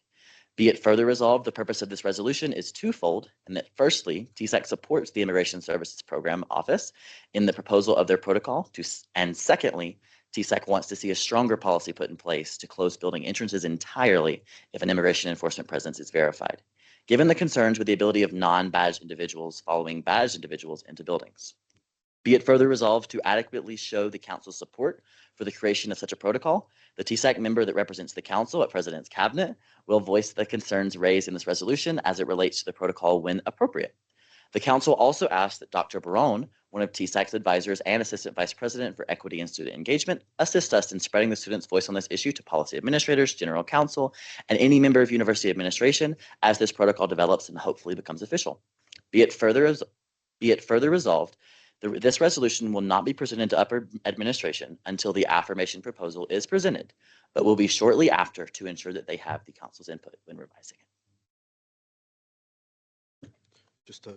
Be it further resolved, the purpose of this resolution is twofold, and that firstly, TSAC supports the Immigration Services Program Office in the proposal of their protocol, and secondly, TSAC wants to see a stronger policy put in place to close building entrances entirely if an immigration enforcement presence is verified, given the concerns with the ability of non-badged individuals following badged individuals into buildings. Be it further resolved to adequately show the council's support for the creation of such a protocol, the TSAC member that represents the council at President's Cabinet will voice the concerns raised in this resolution as it relates to the protocol when appropriate. The council also asks that Dr. Barone, one of TSAC's advisors and Assistant Vice President for Equity and Student Engagement, assist us in spreading the students' voice on this issue to policy administrators, general counsel, and any member of university administration as this protocol develops and hopefully becomes official. Be it further resolved, this resolution will not be presented to upper administration until the affirmation proposal is presented, but will be shortly after to ensure that they have the council's input when revising it. Just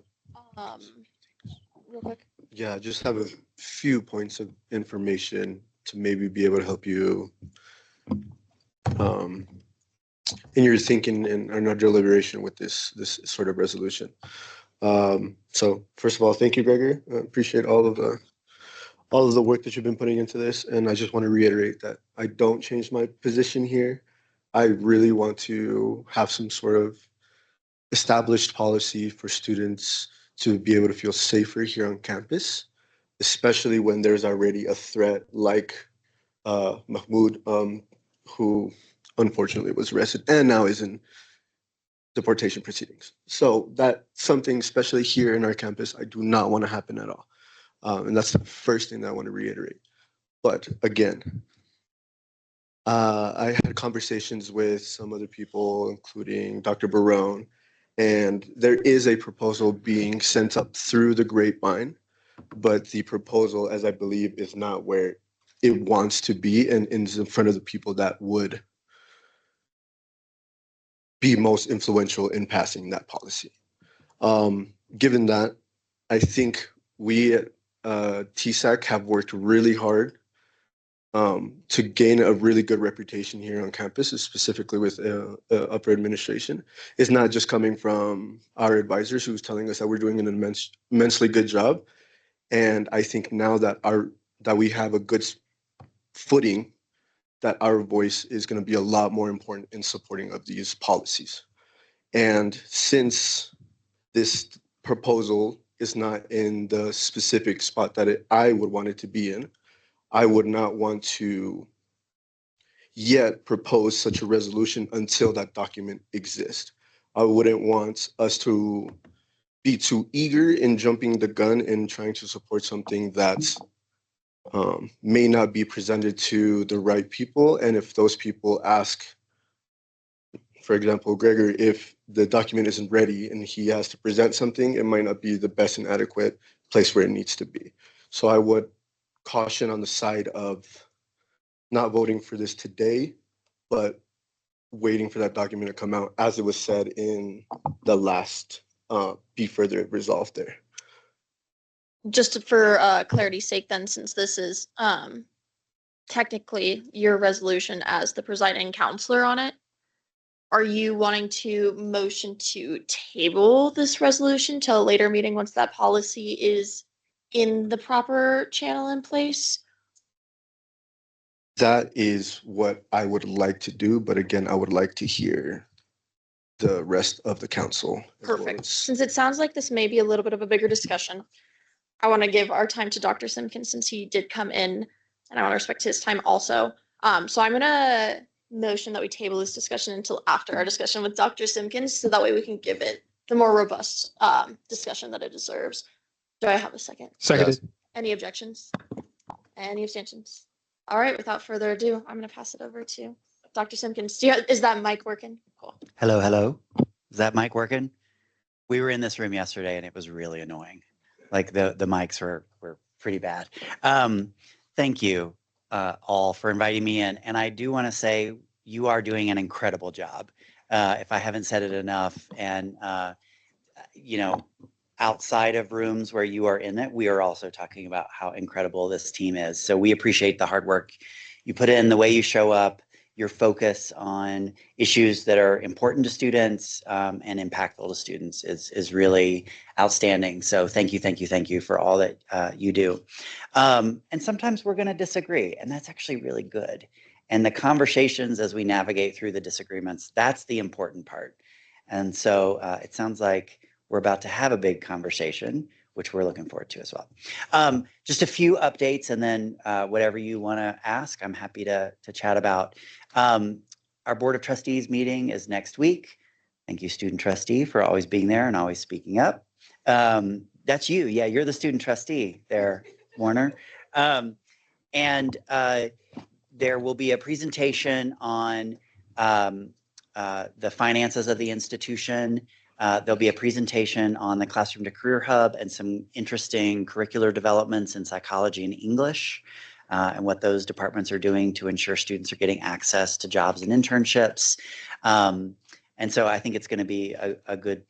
real quick. yeah, just have a few points of information to maybe be able to help you in your thinking and our deliberation with this sort of resolution. So first of all, thank you, Gregor. I appreciate all of the work that you've been putting into this, and I just want to reiterate that I don't change my position here. I really want to have some sort of established policy for students to be able to feel safer here on campus, especially when there's already a threat like Mahmoud, who unfortunately was arrested and now is in deportation proceedings. So that's something, especially here in our campus, I do not want to happen at all. And that's the first thing that I want to reiterate. But again, I had conversations with some other people, including Dr. Barone, and there is a proposal being sent up through the grapevine, but the proposal, as I believe, is not where it wants to be and is in front of the people that would be most influential in passing that policy. Given that, I think we at TSAC have worked really hard to gain a really good reputation here on campus, specifically with upper administration. It's not just coming from our advisors who's telling us that we're doing an immensely good job. And I think now that we have a good footing, that our voice is going to be a lot more important in supporting of these policies. And since this proposal is not in the specific spot that I would want it to be in, I would not want to yet propose such a resolution until that document exists. I wouldn't want us to be too eager in jumping the gun and trying to support something that's may not be presented to the right people. And if those people ask, for example, Gregor, if the document isn't ready and he has to present something, it might not be the best and adequate place where it needs to be. So I would caution on the side of not voting for this today, but waiting for that document to come out, as it was said in the last be further resolved there. Just for clarity's sake, then, since this is technically your resolution as the presiding counselor on it, are you wanting to motion to table this resolution till a later meeting once that policy is in the proper channel in place? That is what I would like to do, but again, I would like to hear the rest of the council. Perfect. Since it sounds like this may be a little bit of a bigger discussion, I want to give our time to Dr. Simpkins since he did come in, and I want to respect his time also. So I'm gonna motion that we table this discussion until after our discussion with Dr. Simpkins, so that way we can give it the more robust discussion that it deserves. Do I have a second? Seconded. Any objections? Any abstentions? All right, without further ado, I'm gonna pass it over to Dr. Simpkins. Is that mic working? Cool. Hello, hello. Is that mic working? We were in this room yesterday and it was really annoying. Like the mics were pretty bad. Thank you all for inviting me in. And I do want to say you are doing an incredible job. If I haven't said it enough, and you know, outside of rooms where you are in it, we are also talking about how incredible this team is. So we appreciate the hard work you put in, the way you show up, your focus on issues that are important to students and impactful to students is really outstanding. So thank you for all that you do. And sometimes we're going to disagree, and that's actually really good. And the conversations as we navigate through the disagreements, that's the important part. And so it sounds like we're about to have a big conversation, which we're looking forward to as well. Just a few updates, and then whatever you want to ask, I'm happy to chat about. Our Board of Trustees meeting is next week. Thank you, student trustee, for always being there and always speaking up. That's you. Yeah, you're the student trustee there, Warner. And there will be a presentation on the finances of the institution. There'll be a presentation on the Classroom to Career Hub and some interesting curricular developments in psychology and English, and what those departments are doing to ensure students are getting access to jobs and internships. And so I think it's going to be a good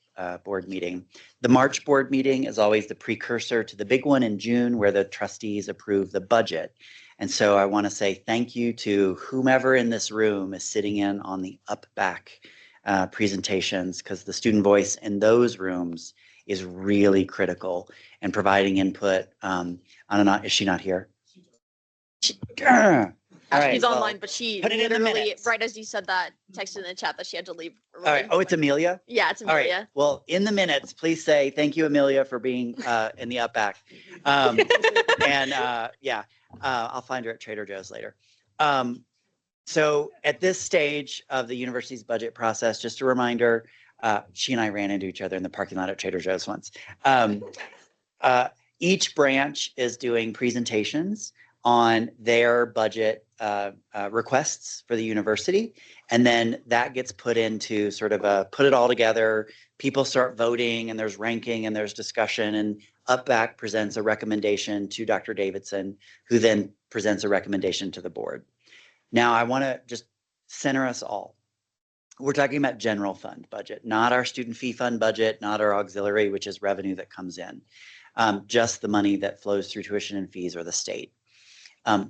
board meeting. The March board meeting is always the precursor to the big one in June, where the trustees approve the budget. And so I want to say thank you to whomever in this room is sitting in on the up-back presentations, because the student voice in those rooms is really critical in providing input. Is she not here? All right, She's online, but she put it in the literally, minutes. right as you said that, texted in the chat that she had to leave early. All right. Oh, it's Amelia? Yeah, it's All right. Amelia. Well, in the minutes, please say thank you, Amelia, for being in the up back. Yeah, I'll find her at Trader Joe's later. So at this stage of the university's budget process, just a reminder, she and I ran into each other in the parking lot at Trader Joe's once. Each branch is doing presentations on their budget requests for the university. And then that gets put into sort of put it all together. People start voting, and there's ranking and there's discussion, and UpBack presents a recommendation to Dr. Davidson, who then presents a recommendation to the board. Now, I want to just center us all. We're talking about general fund budget, not our student fee fund budget, not our auxiliary, which is revenue that comes in, just the money that flows through tuition and fees or the state.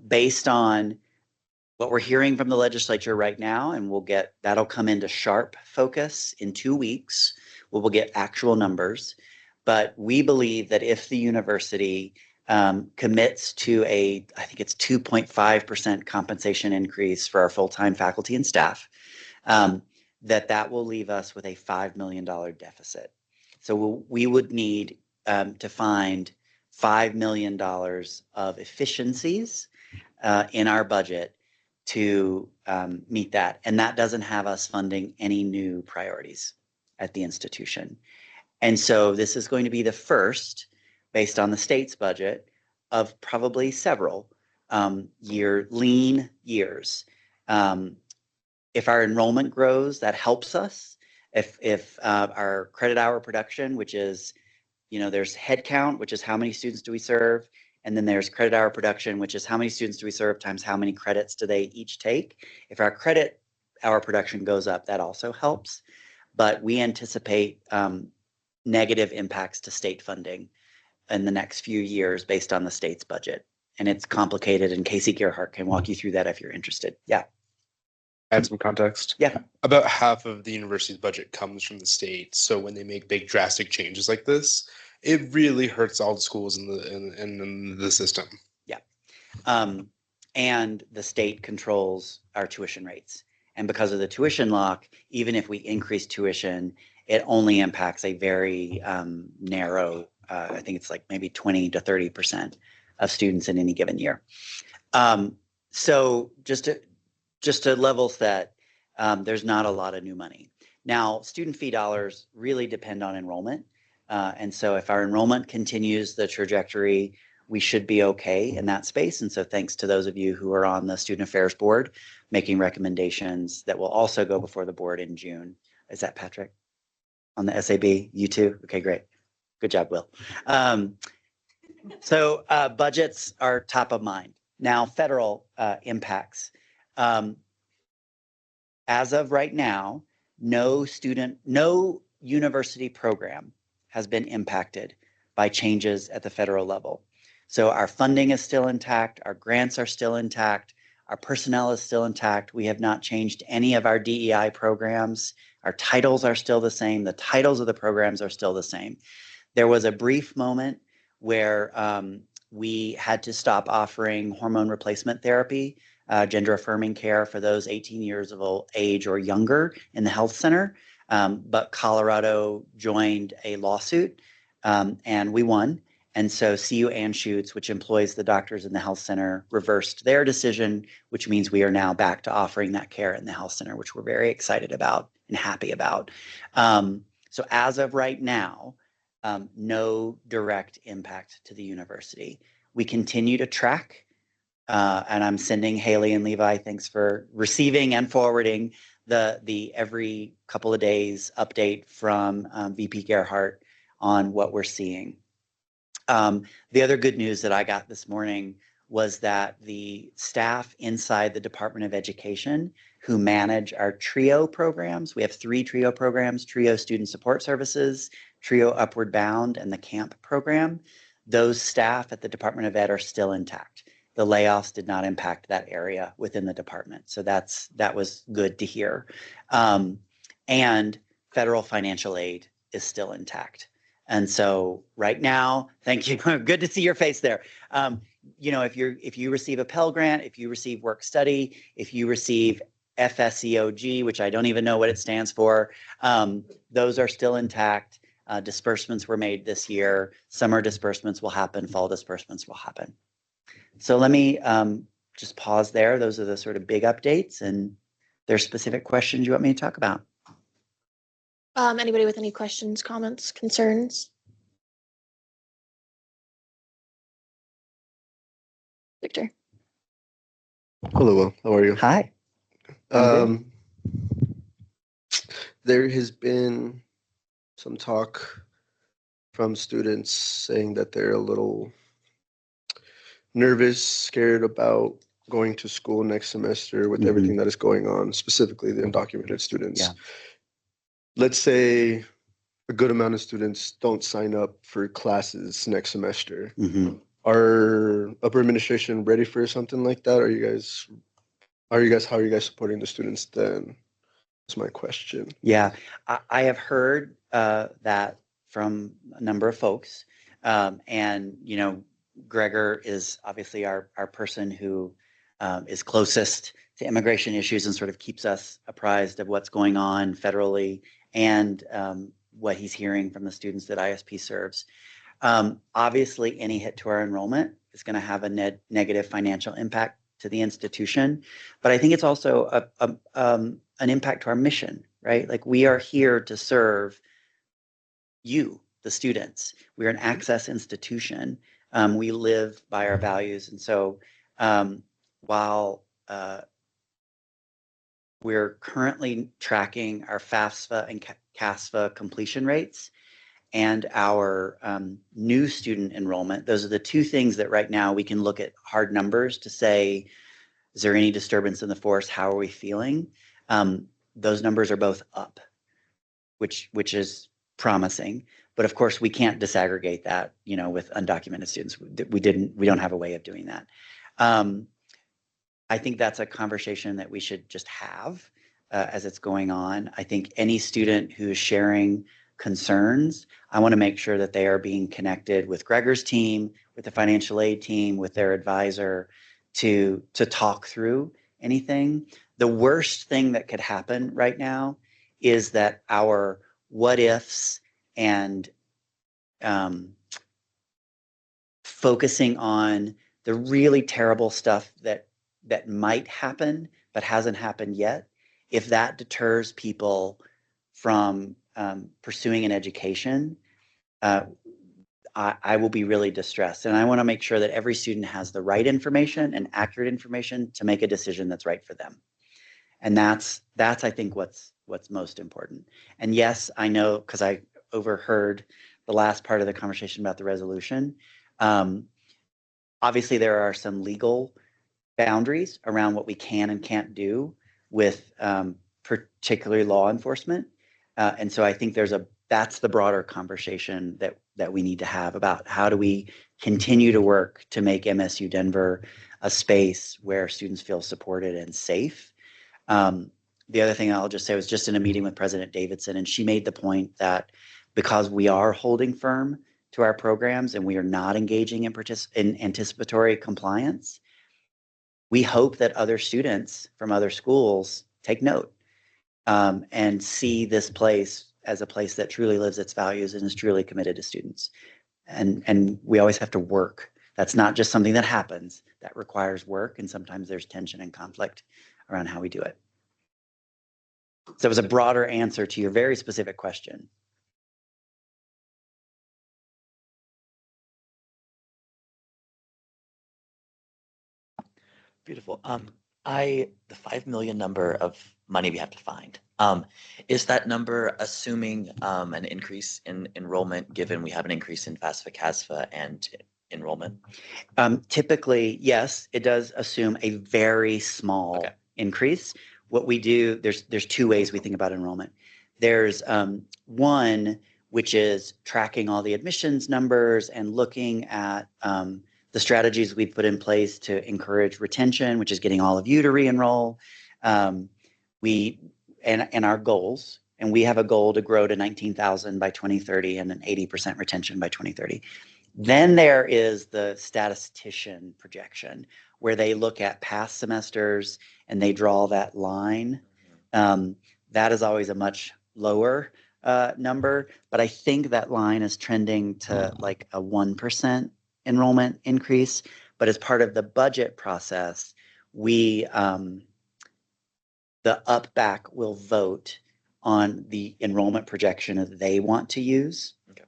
Based on what we're hearing from the legislature right now, and that'll come into sharp focus in 2 weeks. We'll get actual numbers, but we believe that if the university commits to I think it's 2.5% compensation increase for our full-time faculty and staff, that will leave us with a $5 million deficit. So we would need to find $5 million of efficiencies in our budget to meet that. And that doesn't have us funding any new priorities at the institution. And so this is going to be the first, based on the state's budget, of probably several lean years. If our enrollment grows, that helps us. If our credit hour production, which is, there's head count, which is how many students do we serve, and then there's credit hour production, which is how many students do we serve times how many credits do they each take. If our credit hour production goes up, that also helps. But we anticipate negative impacts to state funding in the next few years based on the state's budget. And it's complicated, and Casey Gerhardt can walk you through that if you're interested. Yeah. Add some context. Yeah. About half of the university's budget comes from the state. So when they make big drastic changes like this, it really hurts all the schools in the system. Yeah. And the state controls our tuition rates. And because of the tuition lock, even if we increase tuition, it only impacts a very narrow, I think it's like maybe 20 to 30% of students in any given year. So just to level set, there's not a lot of new money. Now, student fee dollars really depend on enrollment. And so if our enrollment continues the trajectory, we should be okay in that space. And so thanks to those of you who are on the Student Affairs Board, making recommendations that will also go before the board in June. Is that Patrick? On the SAB, you too? Okay, great. Good job, Will. So budgets are top of mind. Now, federal impacts. As of right now, no university program has been impacted by changes at the federal level. So our funding is still intact, our grants are still intact, our personnel is still intact. We have not changed any of our DEI programs. Our titles are still the same. The titles of the programs are still the same. There was a brief moment where we had to stop offering hormone replacement therapy, gender affirming care for those 18 years of age or younger in the health center. But Colorado joined a lawsuit and we won. And so CU Anschutz, which employs the doctors in the health center, reversed their decision, which means we are now back to offering that care in the health center, which we're very excited about and happy about. So as of right now, no direct impact to the university. We continue to track, and I'm sending Haley and Levi, thanks for receiving and forwarding the every couple of days update from VP Gerhardt on what we're seeing. The other good news that I got this morning was that the staff inside the Department of Education who manage our TRIO programs, we have 3 TRIO programs, TRIO Student Support Services, TRIO Upward Bound, and the CAMP program. Those staff at the Department of Ed are still intact. The layoffs did not impact that area within the department. So that was good to hear. And federal financial aid is still intact. And so right now, thank you. Good to see your face there. If you receive a Pell Grant, if you receive work study, if you receive FSEOG, which I don't even know what it stands for, those are still intact. Disbursements were made this year. Summer disbursements will happen. Fall disbursements will happen. So let me just pause there. Those are the sort of big updates, and there's specific questions you want me to talk about. Anybody with any questions, comments, concerns? Victor. Hello, Will. How are you? Hi. There has been some talk from students saying that they're a little nervous, scared about going to school next semester with everything that is going on, specifically the undocumented students. Yeah. Let's say a good amount of students don't sign up for classes next semester. Are upper administration ready for something like that? How are you guys supporting the students then? That's my question. Yeah, I have heard that from a number of folks. And, Gregor is obviously our person who is closest to immigration issues and sort of keeps us apprised of what's going on federally and what he's hearing from the students that ISP serves. Obviously, any hit to our enrollment is going to have a negative financial impact to the institution, but I think it's also an impact to our mission, right? Like, we are here to serve you, the students. We're an access institution. We live by our values. And so while we're currently tracking our FAFSA and CASFA completion rates and our new student enrollment, those are the two things that right now we can look at hard numbers to say, is there any disturbance in the force? How are we feeling? Those numbers are both up, which is promising. But of course, we can't disaggregate that, with undocumented students. We don't have a way of doing that. I think that's a conversation that we should just have as it's going on. I think any student who is sharing concerns, I want to make sure that they are being connected with Gregor's team, with the financial aid team, with their advisor to talk through anything. The worst thing that could happen right now is that our what ifs and focusing on the really terrible stuff that might happen but hasn't happened yet, if that deters people from pursuing an education, I will be really distressed. And I want to make sure that every student has the right information and accurate information to make a decision that's right for them. And that's I think what's most important. And yes, I know, because I overheard the last part of the conversation about the resolution. Obviously, there are some legal boundaries around what we can and can't do with particularly law enforcement. And so I think that's the broader conversation that we need to have about how do we continue to work to make MSU Denver a space where students feel supported and safe. The other thing I'll just say was just in a meeting with President Davidson, and she made the point that because we are holding firm to our programs and we are not engaging in anticipatory compliance, we hope that other students from other schools take note and see this place as a place that truly lives its values and is truly committed to students. And we always have to work. That's not just something that happens. That requires work, and sometimes there's tension and conflict around how we do it. So it was a broader answer to your very specific question. Beautiful. The 5 million number of money we have to find. Is that number assuming an increase in enrollment, given we have an increase in FAFSA, CASFA, and enrollment? Typically, yes, it does assume a very small increase. What we do, there's two ways we think about enrollment. There's one, which is tracking all the admissions numbers and looking at the strategies we've put in place to encourage retention, which is getting all of you to re-enroll. And our goals, and we have a goal to grow to 19,000 by 2030 and an 80% retention by 2030. Then there is the statistician projection, where they look at past semesters and they draw that line. That is always a much lower number, but I think that line is trending to like a 1% enrollment increase. But as part of the budget process, the UPBAC will vote on the enrollment projection that they want to use. Okay.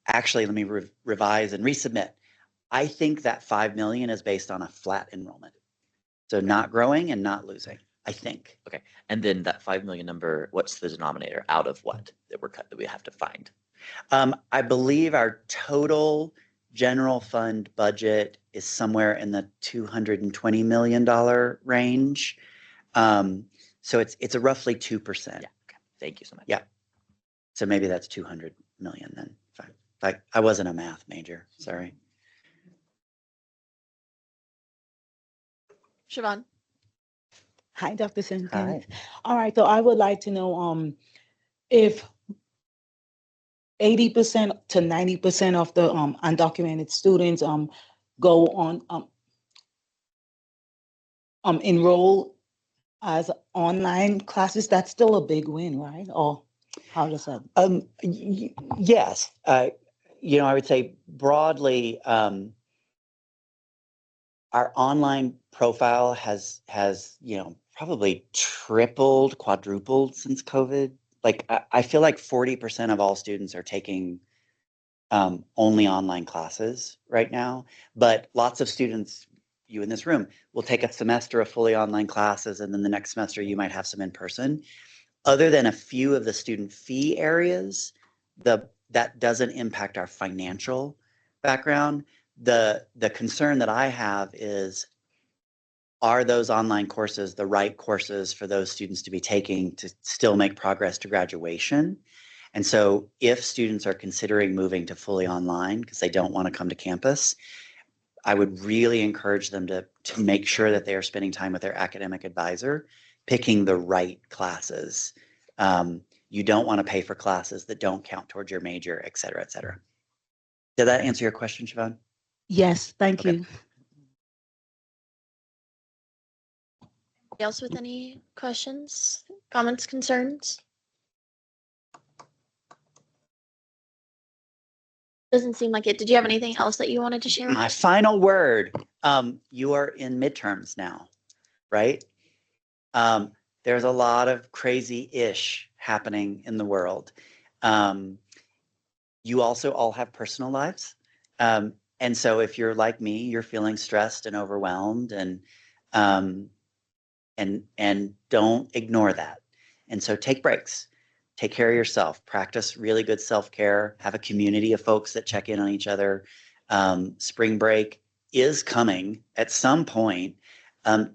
Actually, let me revise and resubmit. I think that 5 million is based on a flat enrollment. So not growing and not losing, I think. Okay. And then that 5 million number, what's the denominator out of what that we have to find? I believe our total general fund budget is somewhere in the $220 million range. So it's a roughly 2%. Yeah. Okay. Thank you so much. Yeah. So maybe that's 200 million then. I wasn't a math major, sorry. Siobhan. Hi, Dr. Simpkins. Hi. All right, so I would like to know if 80% to 90% of the undocumented students go on enroll as online classes, that's still a big win, right? Or how does that? Yes. I would say broadly, our online profile has probably tripled, quadrupled since COVID. Like I feel like 40% of all students are taking only online classes right now, but lots of students, you in this room, will take a semester of fully online classes, and then the next semester you might have some in person. Other than a few of the student fee areas, that doesn't impact our financial background. The concern that I have is, are those online courses the right courses for those students to be taking to still make progress to graduation? And so if students are considering moving to fully online because they don't want to come to campus, I would really encourage them to make sure that they are spending time with their academic advisor, picking the right classes. You don't want to pay for classes that don't count towards your major, et cetera, et cetera. Did that answer your question, Siobhan? Yes, thank you. Anybody else with any questions, comments, concerns? Doesn't seem like it. Did you have anything else that you wanted to share? My final word. You are in midterms now, right? There's a lot of crazy-ish happening in the world. You also all have personal lives. And so if you're like me, you're feeling stressed and overwhelmed, and don't ignore that. And so take breaks. Take care of yourself. Practice really good self-care. Have a community of folks that check in on each other. Spring break is coming at some point.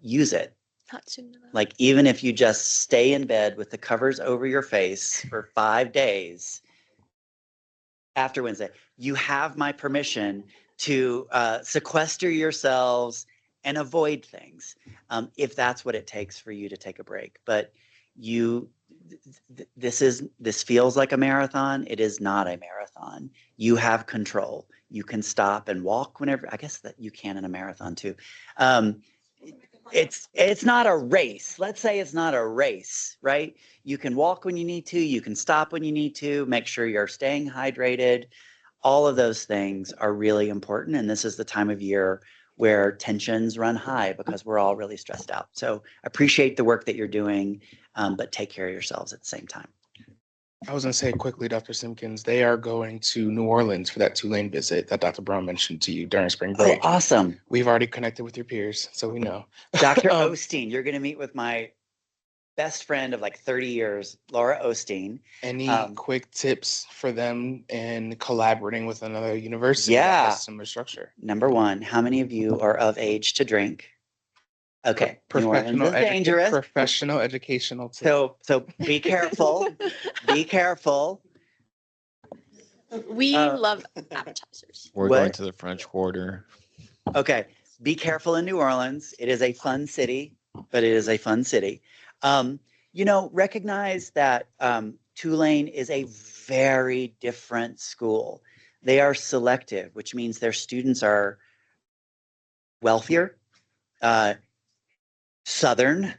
Use it. Not soon enough. Like, even if you just stay in bed with the covers over your face for 5 days after Wednesday, you have my permission to sequester yourselves and avoid things, if that's what it takes for you to take a break. But this feels like a marathon. It is not a marathon. You have control. You can stop and walk whenever. I guess that you can in a marathon too. It's not a race. Let's say it's not a race, right? You can walk when you need to. You can stop when you need to. Make sure you're staying hydrated. All of those things are really important. And this is the time of year where tensions run high because we're all really stressed out. So appreciate the work that you're doing, but take care of yourselves at the same time. I was going to say quickly, Dr. Simpkins, they are going to New Orleans for that Tulane visit that Dr. Brown mentioned to you during spring break. Oh, awesome. We've already connected with your peers, so we know. Dr. Osteen, you're going to meet with my best friend of like 30 years, Laura Osteen. Any quick tips for them in collaborating with another university Yeah. that has similar structure? Number one, how many of you are of age to drink? Okay, New Orleans is dangerous. Professional educational tips. So be careful. Be careful. We love appetizers. We're What? going to the French Quarter. Okay, be careful in New Orleans. It is a fun city, but it is a fun city. Recognize that Tulane is a very different school. They are selective, which means their students are wealthier, Southern.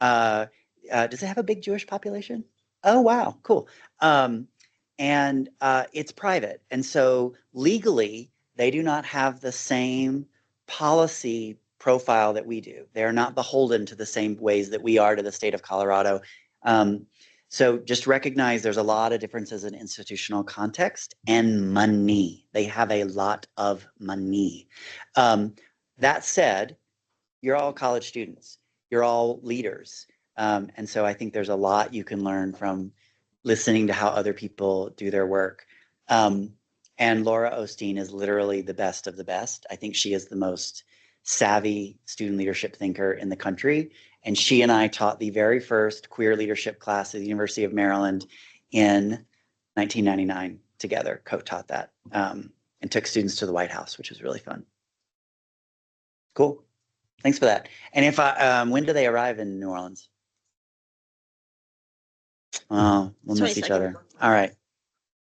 Does it have a big Jewish population? Oh, wow, cool. And it's private. And so legally, they do not have the same policy profile that we do. They're not beholden to the same ways that we are to the state of Colorado. So just recognize there's a lot of differences in institutional context and money. They have a lot of money. That said, you're all college students. You're all leaders. And so I think there's a lot you can learn from listening to how other people do their work. And Laura Osteen is literally the best of the best. I think she is the most savvy student leadership thinker in the country. And she and I taught the very first queer leadership class at the University of Maryland in 1999 together, co-taught that, and took students to the White House, which was really fun. Cool. Thanks for that. And if when do they arrive in New Orleans? Oh, we'll miss each other. All right.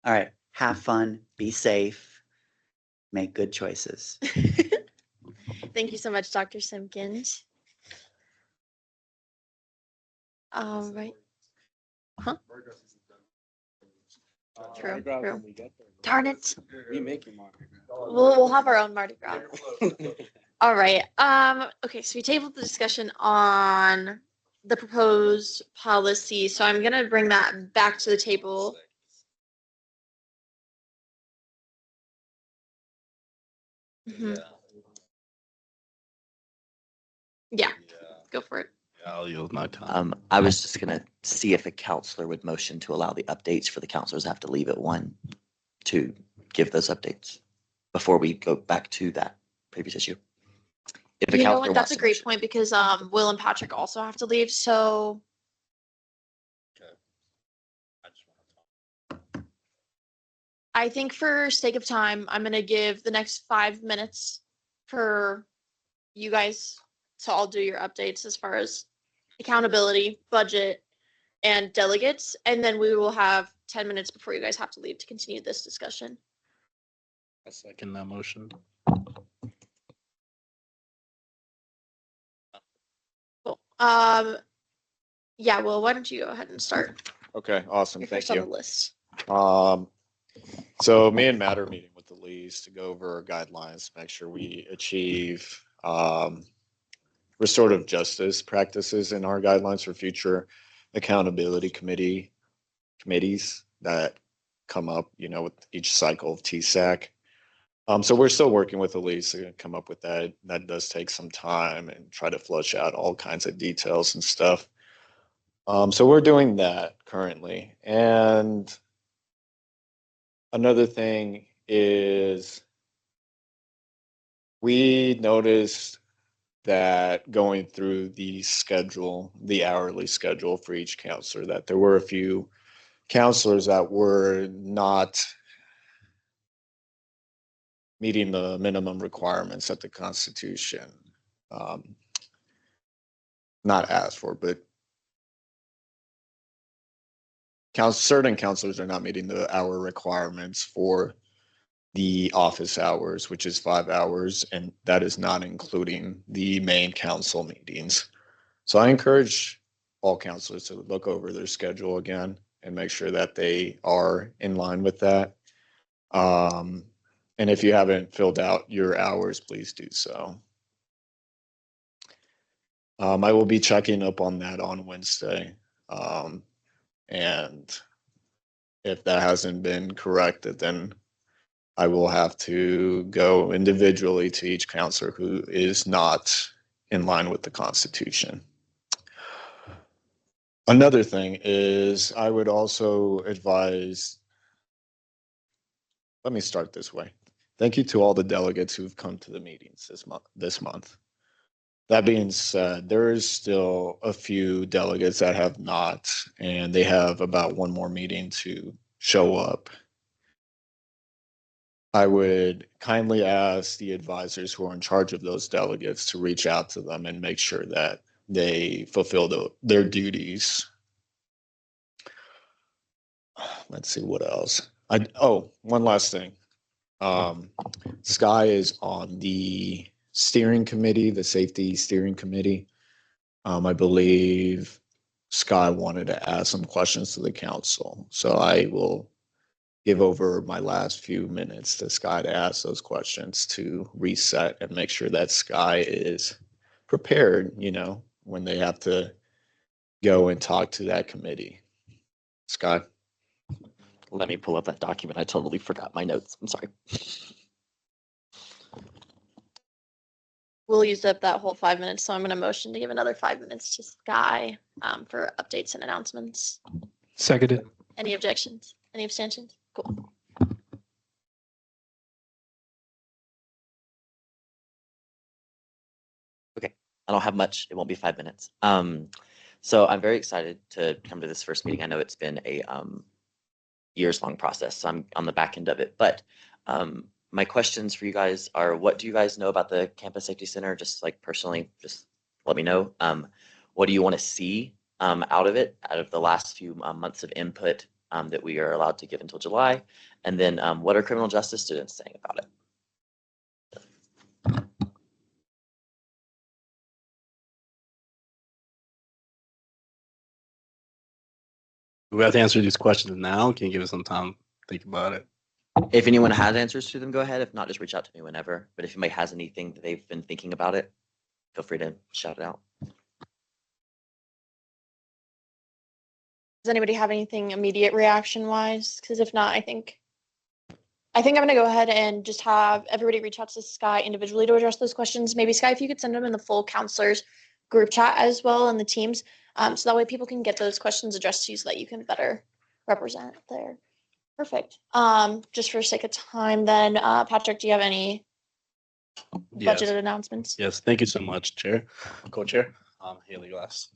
All right. Have fun. Be safe. Make good choices. Thank you so much, Dr. Simpkins. All right. Huh? True. Darn it. We make your Mardi Gras. We'll have our own Mardi Gras. All right. Okay, so we tabled the discussion on the proposed policy. So I'm gonna bring that back to the table. Mhm. Yeah, go for it. I'll yield my time. I was just gonna see if a counselor would motion to allow the updates for the counselors have to leave at 1 to give those updates before we go back to that previous issue. If a You know counselor what? That's wants a to great motion. point because Will and Patrick also have to leave. So I think for sake of time, I'm gonna give the next 5 minutes for you guys to all do your updates as far as accountability, budget, and delegates, and then we will have 10 minutes before you guys have to leave to continue this discussion. I second that motion. Cool. Yeah, Will, why don't you go ahead and start? Okay, awesome. You're Thank first on the you. list. So me and Matt are meeting with the leads to go over our guidelines, make sure we achieve restorative justice practices in our guidelines for future accountability committees that come up, with each cycle of TSAC. So we're still working with the leads to come up with that. That does take some time and try to flush out all kinds of details and stuff. So we're doing that currently. And another thing is we noticed that going through the hourly schedule for each counselor, that there were a few counselors that were not meeting the minimum requirements that the Constitution not asked for, but certain counselors are not meeting the hour requirements for the office hours, which is 5 hours, and that is not including the main council meetings. So I encourage all counselors to look over their schedule again and make sure that they are in line with that. And if you haven't filled out your hours, please do so. I will be checking up on that on Wednesday. And if that hasn't been corrected, then I will have to go individually to each counselor who is not in line with the Constitution. Another thing is I would also advise, let me start this way. Thank you to all the delegates who've come to the meetings this month. That being said, there is still a few delegates that have not, and they have about one more meeting to show up. I would kindly ask the advisors who are in charge of those delegates to reach out to them and make sure that they fulfill their duties. Let's see what else. One last thing. Sky is on the steering committee, the safety steering committee. I believe Sky wanted to ask some questions to the council. So I will give over my last few minutes to Sky to ask those questions to reset and make sure that Sky is prepared, when they have to go and talk to that committee. Sky? Let me pull up that document. I totally forgot my notes. I'm sorry. We'll use up that whole 5 minutes, so I'm going to motion to give another 5 minutes to Sky for updates and announcements. Seconded. Any objections? Any abstentions? Cool. Okay, I don't have much. It won't be 5 minutes. So I'm very excited to come to this first meeting. I know it's been a years-long process, so I'm on the back end of it. But my questions for you guys are, what do you guys know about the Campus Safety Center? Just like personally, just let me know. What do you want to see out of it, out of the last few months of input that we are allowed to give until July? And then what are criminal justice students saying about it? Do we have to answer these questions now? Can you give us some time to think about it? If anyone has answers to them, go ahead. If not, just reach out to me whenever. But if anybody has anything that they've been thinking about it, feel free to shout it out. Does anybody have anything immediate reaction wise? Because if not, I think I think I'm gonna go ahead and just have everybody reach out to Sky individually to address those questions. Maybe Sky, if you could send them in the full counselors group chat as well and the teams, so that way people can get those questions addressed to you so that you can better represent there. Perfect. Just for sake of time, then, Patrick, do you have any Yes. budget announcements? Yes, thank you so much, Chair, Co-Chair, Haley Glass.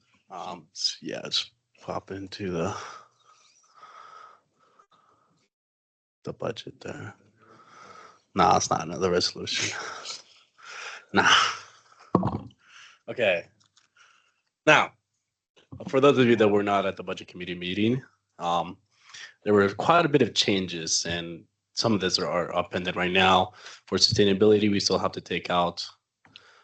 Yeah, just pop into the budget there. Nah, it's not another resolution. Nah. Okay. Now, for those of you that were not at the budget committee meeting, there were quite a bit of changes, and some of these are appended right now. For sustainability, we still have to take out.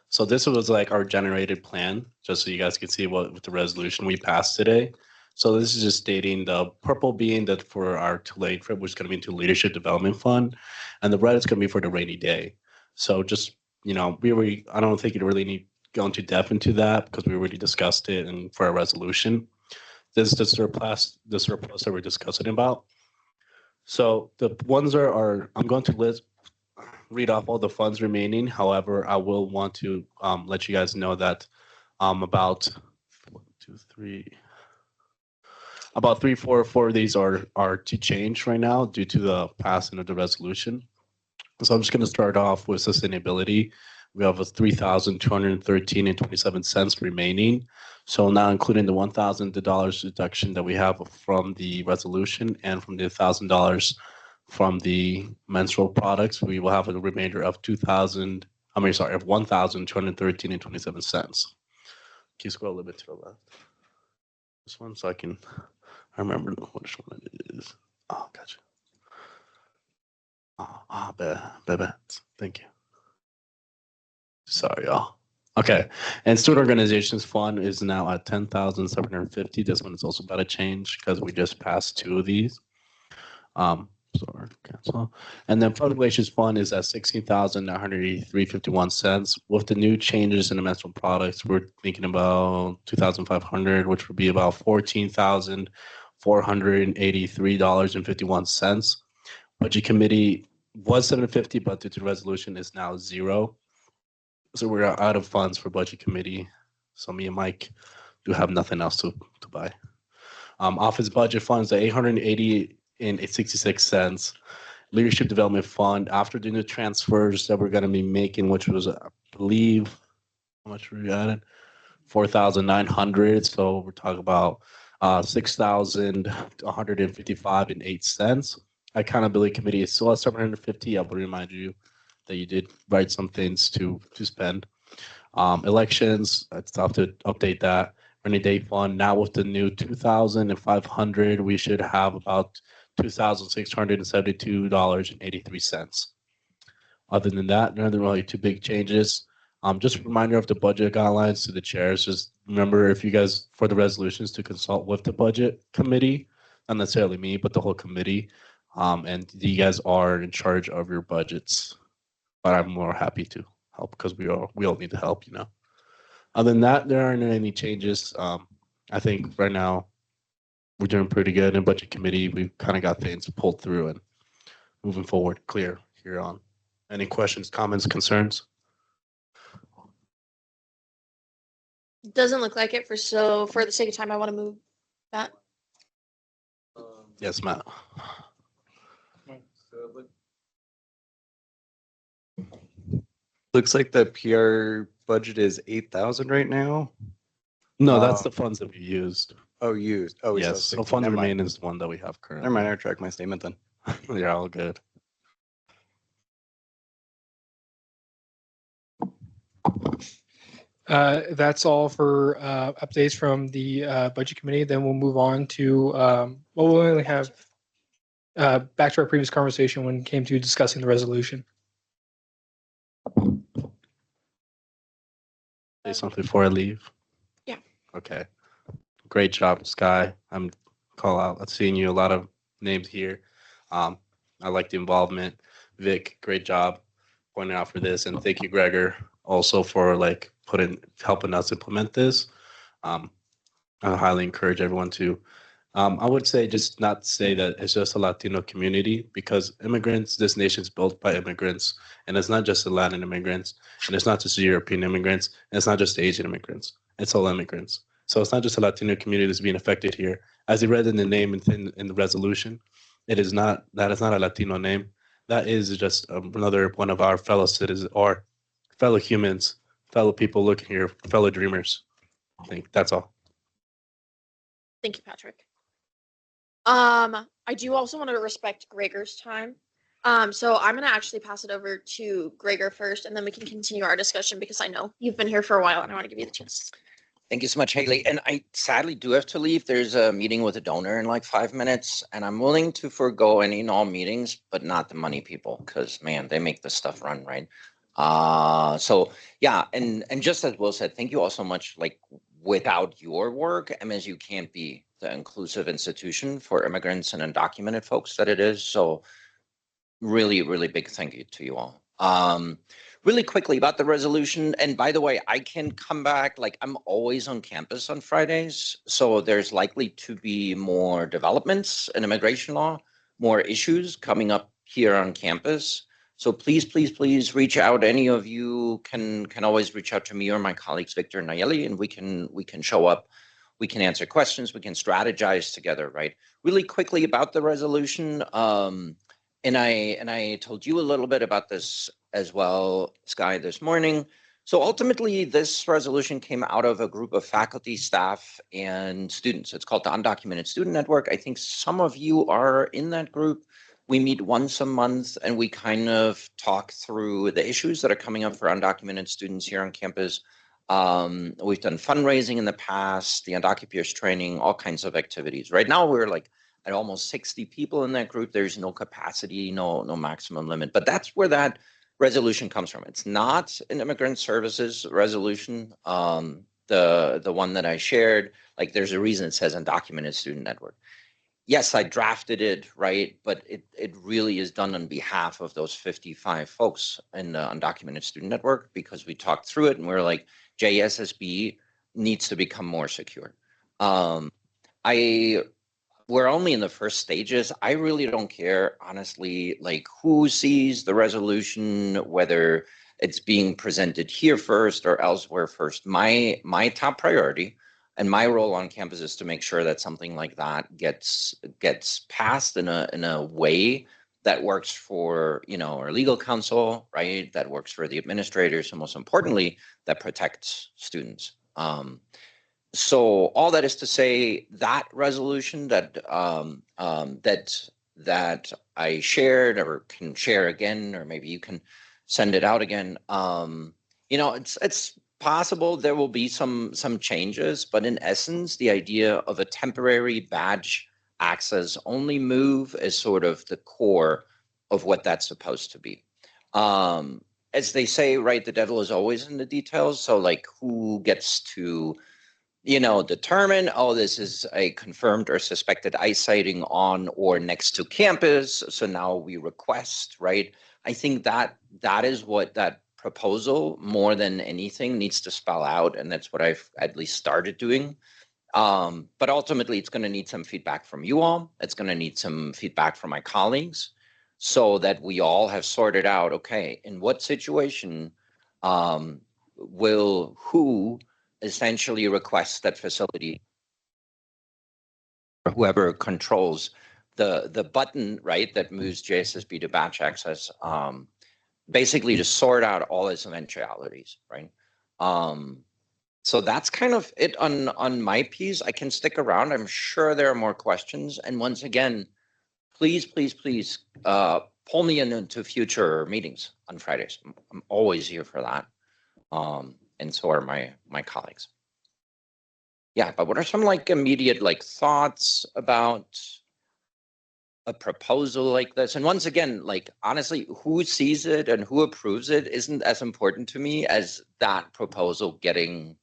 So this was like our generated plan, just so you guys can see what with the resolution we passed today. So this is just stating the purple being that for our Tulane trip, which is going to be into Leadership Development Fund, and the red is going to be for the rainy day. So just, I don't think you really need to go into depth into that because we already discussed it and for our resolution. This is the surplus that we're discussing about. So the ones I'm going to read off all the funds remaining. However, I will want to let you guys know that about 4 of these are to change right now due to the passing of the resolution. So I'm just going to start off with sustainability. We have a $3,213.27 remaining. So now including the $1,000 deduction that we have from the resolution and from the $1,000 from the menstrual products, we will have a remainder of $1,213.27. Can you scroll a little bit to the left? This one, so I remember which one it is. Oh, gotcha. Thank you. Sorry, y'all. Okay, and student organizations fund is now at 10,750. This one is also about to change because we just passed 2 of these. Sorry, cancel. And then public relations fund is at 16,983.51 cents. With the new changes in the menstrual products, we're thinking about 2,500, which would be about $14,483.51. Budget committee was 750, but due to the resolution is now 0. So we're out of funds for budget committee. So me and Mike do have nothing else to buy. Office budget funds are 880.66 cents. Leadership development fund after the new transfers that we're going to be making, which was, I believe, how much were we added? 4,900. So we're talking about 6,155.08 cents. Accountability committee is still at 750. I will remind you that you did write some things to spend. Elections, it's tough to update that. Rainy day fund, now with the new 2,500, we should have about $2,672.83. Other than that, none of the really 2 big changes. Just a reminder of the budget guidelines to the chairs. Just remember, if you guys, for the resolutions, to consult with the budget committee, not necessarily me, but the whole committee. And you guys are in charge of your budgets. But I'm more happy to help because we all need the help, Other than that, there aren't any changes. I think right now we're doing pretty good in budget committee. We've kind of got things pulled through and moving forward clear here on. Any questions, comments, concerns? Doesn't look like it. For the sake of time, I want to move Matt. Yes, Matt. Looks like the PR budget is 8,000 right now. No, that's the funds that we used. Oh, used. Oh, yes. So funds remain is the one that we have currently. Never mind. I retract my statement then. You're all good. That's all for updates from the budget committee. Then we'll move on to we'll only have back to our previous conversation when it came to discussing the resolution. Say something before I leave. Yeah. Okay. Great job, Sky. I'm seeing you a lot of names here. I like the involvement. Vic, great job pointing out for this, and thank you, Gregor, also for helping us implement this. I highly encourage everyone to I would say just not say that it's just a Latino community because immigrants, this nation's built by immigrants, and it's not just the Latin immigrants, and it's not just the European immigrants, and it's not just the Asian immigrants. It's all immigrants. So it's not just a Latino community that's being affected here. As you read in the name and in the resolution, it is not that is not a Latino name. That is just another one of our fellow citizens or fellow humans, fellow people looking here, fellow dreamers. I think that's all. Thank you, Patrick. I do also want to respect Gregor's time. So I'm gonna actually pass it over to Gregor first, and then we can continue our discussion because I know you've been here for a while, and I want to give you the chance. Thank you so much, Haley. And I sadly do have to leave. There's a meeting with a donor in like 5 minutes, and I'm willing to forego any and all meetings, but not the money people, because man, they make this stuff run, right? So yeah, and just as Will said, thank you all so much. Like without your work, MSU can't be the inclusive institution for immigrants and undocumented folks that it is. So really, really big thank you to you all. Really quickly about the resolution. And by the way, I can come back, like I'm always on campus on Fridays. So there's likely to be more developments in immigration law, more issues coming up here on campus. So please, please, please reach out. Any of you can always reach out to me or my colleagues, Victor and Nayeli, and we can show up. We can answer questions. We can strategize together, right? Really quickly about the resolution. And I told you a little bit about this as well, Sky, this morning. So ultimately, this resolution came out of a group of faculty, staff, and students. It's called the Undocumented Student Network. I think some of you are in that group. We meet once a month and we kind of talk through the issues that are coming up for undocumented students here on campus. We've done fundraising in the past, the undocupeers training, all kinds of activities. Right now, we're like at almost 60 people in that group. There's no capacity, no maximum limit. But that's where that resolution comes from. It's not an immigrant services resolution. The one that I shared, like there's a reason it says undocumented student network. Yes, I drafted it, right? But it really is done on behalf of those 55 folks in the undocumented student network because we talked through it and we're like, JSSB needs to become more secure. We're only in the first stages. I really don't care, honestly, like who sees the resolution, whether it's being presented here first or elsewhere first. My top priority and my role on campus is to make sure that something like that gets passed in a way that works for our legal counsel, right? That works for the administrators, and most importantly, that protects students. So all that is to say that resolution that that I shared or can share again, or maybe you can send it out again. It's possible there will be some changes, but in essence, the idea of a temporary badge access only move is sort of the core of what that's supposed to be. As they say, right, the devil is always in the details. So like who gets to determine, oh, this is a confirmed or suspected ICE sighting on or next to campus. So now we request, right? I think that is what that proposal more than anything needs to spell out. And that's what I've at least started doing. But ultimately, it's going to need some feedback from you all. It's going to need some feedback from my colleagues so that we all have sorted out, okay, in what situation will who essentially requests that facility or whoever controls the button, right, that moves JSSB to batch access, basically to sort out all its eventualities, right? So that's kind of it on my piece. I can stick around. I'm sure there are more questions. And once again, please, please, please pull me into future meetings on Fridays. I'm always here for that. And so are my colleagues. Yeah, but what are some like immediate like thoughts about a proposal like this? And once again, like honestly, who sees it and who approves it isn't as important to me as that proposal getting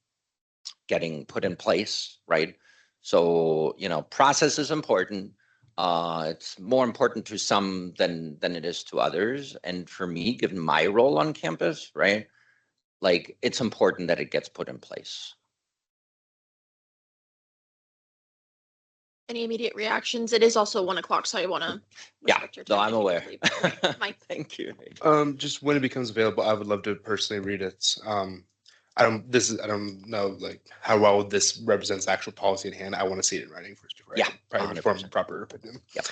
put in place, right? So, process is important. It's more important to some than it is to others. And for me, given my role on campus, right, like it's important that it gets put in place. any immediate reactions? It is also 1 o'clock, so I want to. Yeah, no, I'm aware. Mike. Thank you. Just when it becomes available, I would love to personally read it. I don't know like how well this represents actual policy at hand. I want to see it in writing first before I probably form a proper opinion. Yep.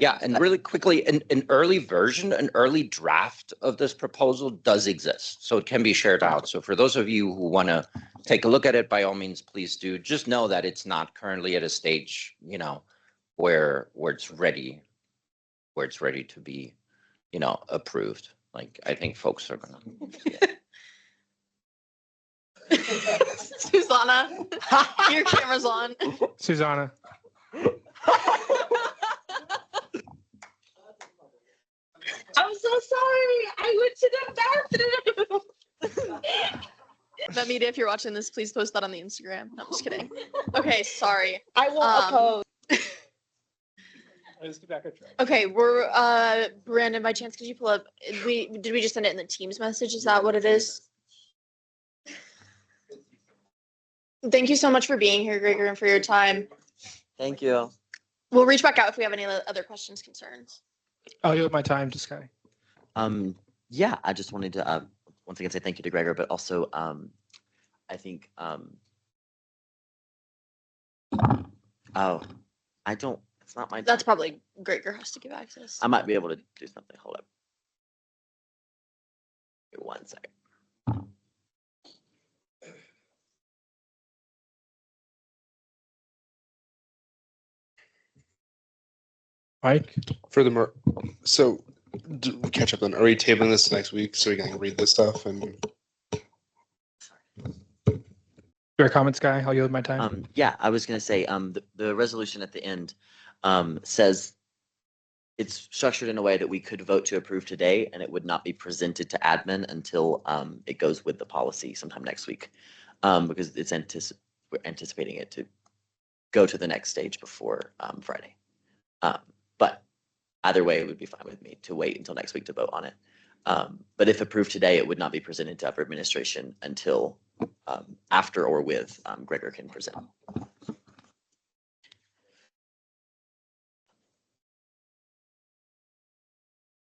Yeah, and really quickly, an early version, an early draft of this proposal does exist, so it can be shared out. So for those of you who want to take a look at it, by all means, please do. Just know that it's not currently at a stage, where it's ready, to be, approved. Like, I think folks are gonna. Susanna, your camera's on. Susanna. I'm so sorry. I went to the bathroom. Mamita, if you're watching this, please post that on the Instagram. No, I'm just kidding. Okay, sorry. I won't oppose. Let's get back on track. Okay, we're Brandon, by chance, could you pull up did we just send it in the Teams message? Is that what it is? Thank you so much for being here, Gregor, and for your time. Thank you. We'll reach back out if we have any other questions, concerns. I'll yield my time to Sky. Yeah, I just wanted to once again say thank you to Gregor, but also I think I don't. It's not my. That's probably Gregor has to give access. I might be able to do something. Hold up. Give me 1 second. Mike? Furthermore, so we catch up then. Are we tabling this to next week so we can read this stuff? And Your comments, Sky? I'll yield my time. Yeah, I was going to say the resolution at the end says it's structured in a way that we could vote to approve today, and it would not be presented to admin until it goes with the policy sometime next week, because we're anticipating it to go to the next stage before Friday. But either way, it would be fine with me to wait until next week to vote on it. But if approved today, it would not be presented to upper administration until after or with Gregor can present.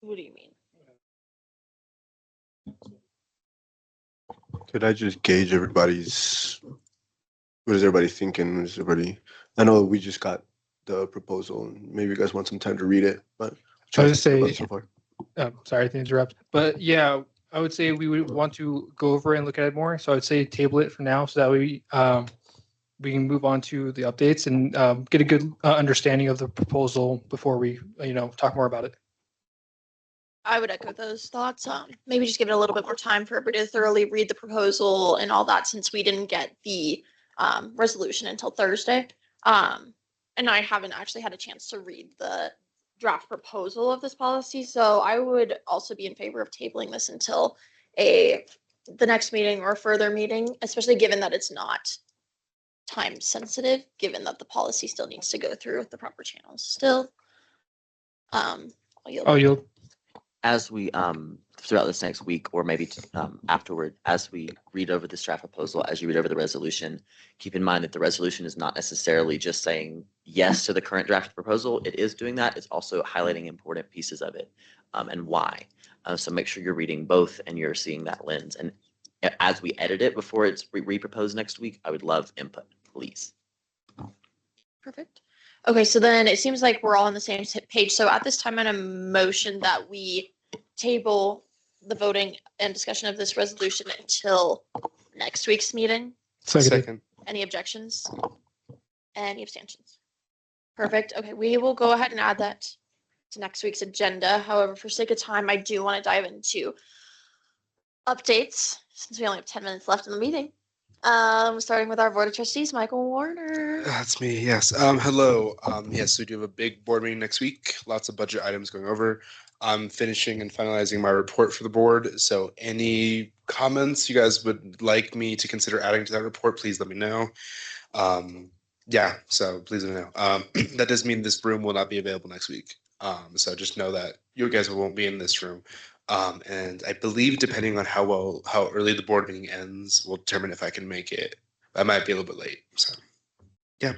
What do you mean? Could I just gauge what is everybody thinking? I know we just got the proposal and maybe you guys want some time to read it, but I would say, so far. Sorry to interrupt, but yeah, I would say we would want to go over and look at it more. So I would say table it for now so that we can move on to the updates and get a good understanding of the proposal before we, talk more about it. I would echo those thoughts. Maybe just give it a little bit more time for everybody to thoroughly read the proposal and all that, since we didn't get the resolution until Thursday. And I haven't actually had a chance to read the draft proposal of this policy. So I would also be in favor of tabling this until the next meeting or further meeting, especially given that it's not time sensitive, given that the policy still needs to go through the proper channels still. I'll yield. As we throughout this next week, or maybe afterward, as we read over this draft proposal, as you read over the resolution, keep in mind that the resolution is not necessarily just saying yes to the current draft proposal. It is doing that. It's also highlighting important pieces of it and why. So make sure you're reading both and you're seeing that lens. And as we edit it before it's re-proposed next week, I would love input, please. Perfect. Okay, so then it seems like we're all on the same page. So at this time, I'm going to motion that we table the voting and discussion of this resolution until next week's meeting. Second. Any objections? Any abstentions? Perfect. Okay, we will go ahead and add that to next week's agenda. However, for sake of time, I do want to dive into updates since we only have 10 minutes left in the meeting. Starting with our board of trustees, Michael Warner. That's me. Yes. Hello. Yes, we do have a big board meeting next week. Lots of budget items going over. I'm finishing and finalizing my report for the board. So any comments you guys would like me to consider adding to that report, please let me know. So please let me know. That does mean this room will not be available next week. So just know that you guys won't be in this room. And I believe depending on how early the board meeting ends will determine if I can make it. I might be a little bit late. So yeah.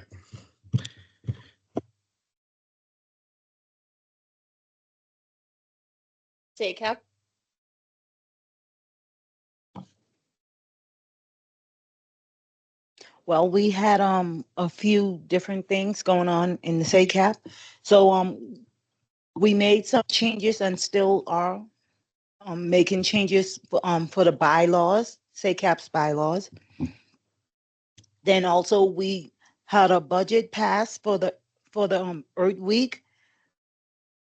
JCAP. Well, we had a few different things going on in the SACAP. So we made some changes and still are making changes for the bylaws, SACAP's bylaws. Then also we had a budget pass for the Earth Week,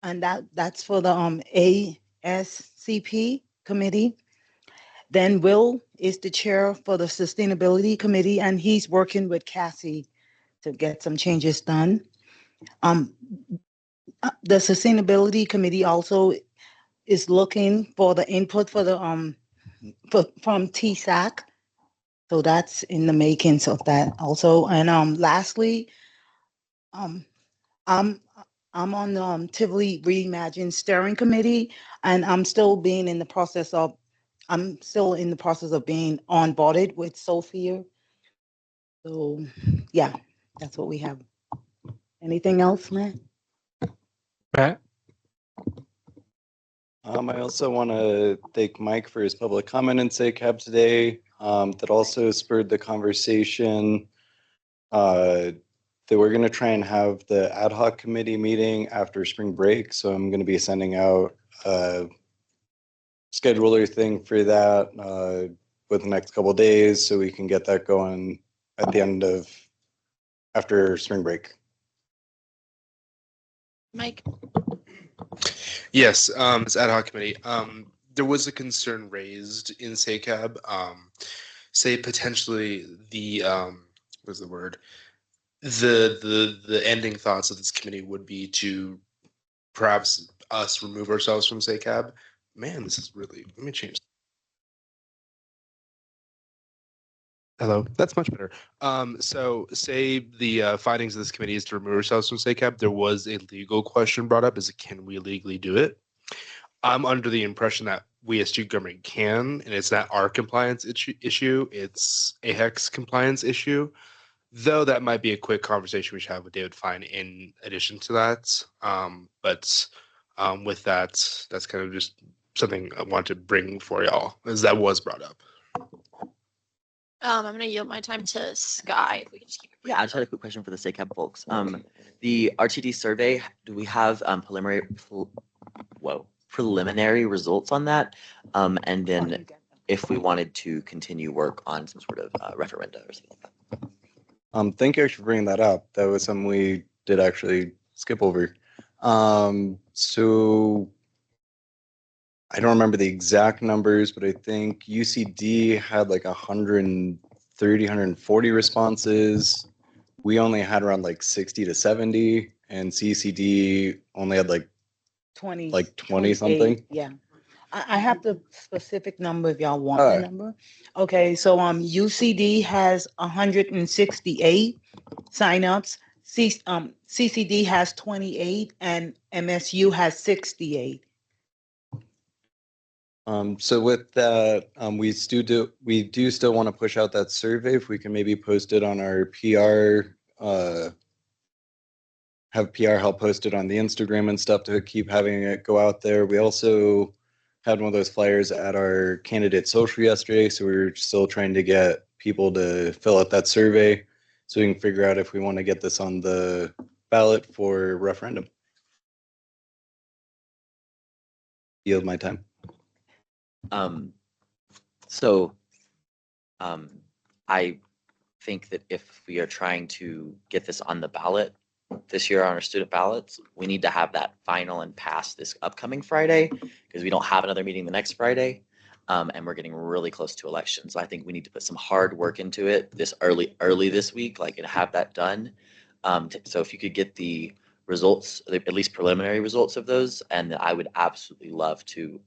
and that's for the ASCP committee. Then Will is the chair for the Sustainability Committee, and he's working with Cassie to get some changes done. The Sustainability Committee also is looking for the input for the from TSAC. So that's in the makings of that also. And lastly, I'm I'm on the Tivoli Reimagine Steering Committee, and I'm still in the process of being onboarded with Sophia. So yeah, that's what we have. Anything else, man? Matt? I also want to thank Mike for his public comment in SACAB today. That also spurred the conversation that we're going to try and have the ad hoc committee meeting after spring break. So I'm going to be sending out a scheduler thing for that with the next couple of days so we can get that going at the end of after spring break. Mike? Yes, this ad hoc committee. There was a concern raised in SACAB, say potentially the what's the word? The ending thoughts of this committee would be to perhaps us remove ourselves from SACAB. Man, this is really, let me change. Hello, that's much better. So say the findings of this committee is to remove ourselves from SACAB. There was a legal question brought up: is can we legally do it? I'm under the impression that we as student government can, and it's not our compliance issue, it's AHEC's compliance issue. Though that might be a quick conversation we should have with David Fine in addition to that. But with that, that's kind of just something I want to bring for y'all, as that was brought up. I'm going to yield my time to Sky. If we can just keep it Yeah, I just had a quick question for the SACAP folks. The RTD survey, do we have preliminary results on that? And then if we wanted to continue work on some sort of referenda or something like that. Thank you for bringing that up. That was something we did actually skip over. So I don't remember the exact numbers, but I think UCD had like 130, 140 responses. We only had around like 60 to 70, and CCD only had like 20 something. Yeah. I have the specific number if y'all want All the right. number. Okay, so UCD has 168 signups. CCD has 28 and MSU has 68. So with that, we do still want to push out that survey. If we can maybe post it on our PR, have PR help post it on the Instagram and stuff to keep having it go out there. We also had one of those flyers at our candidate social yesterday, so we were still trying to get people to fill out that survey so we can figure out if we want to get this on the ballot for referendum. Yield my time. I think that if we are trying to get this on the ballot this year on our student ballots, we need to have that final and pass this upcoming Friday because we don't have another meeting the next Friday. And we're getting really close to elections. So I think we need to put some hard work into it this early this week, and have that done. So if you could get the results, at least preliminary results of those, and I would absolutely love to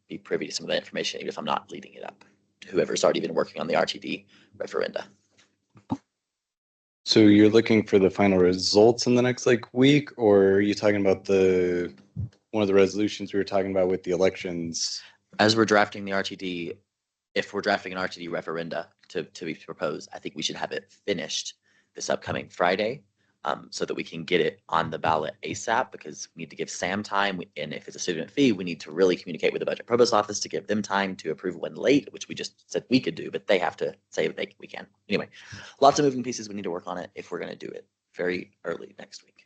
be privy to some of that information, even if I'm not leading it up to whoever's already been working on the RTD referenda. So you're looking for the final results in the next week, or are you talking about one of the resolutions we were talking about with the elections. As we're drafting the RTD, if we're drafting an RTD referenda to be proposed, I think we should have it finished this upcoming Friday, so that we can get it on the ballot ASAP, because we need to give Sam time. And if it's a student fee, we need to really communicate with the budget provost office to give them time to approve when late, which we just said we could do, but they have to say we can. Anyway, lots of moving pieces. We need to work on it if we're going to do it very early next week.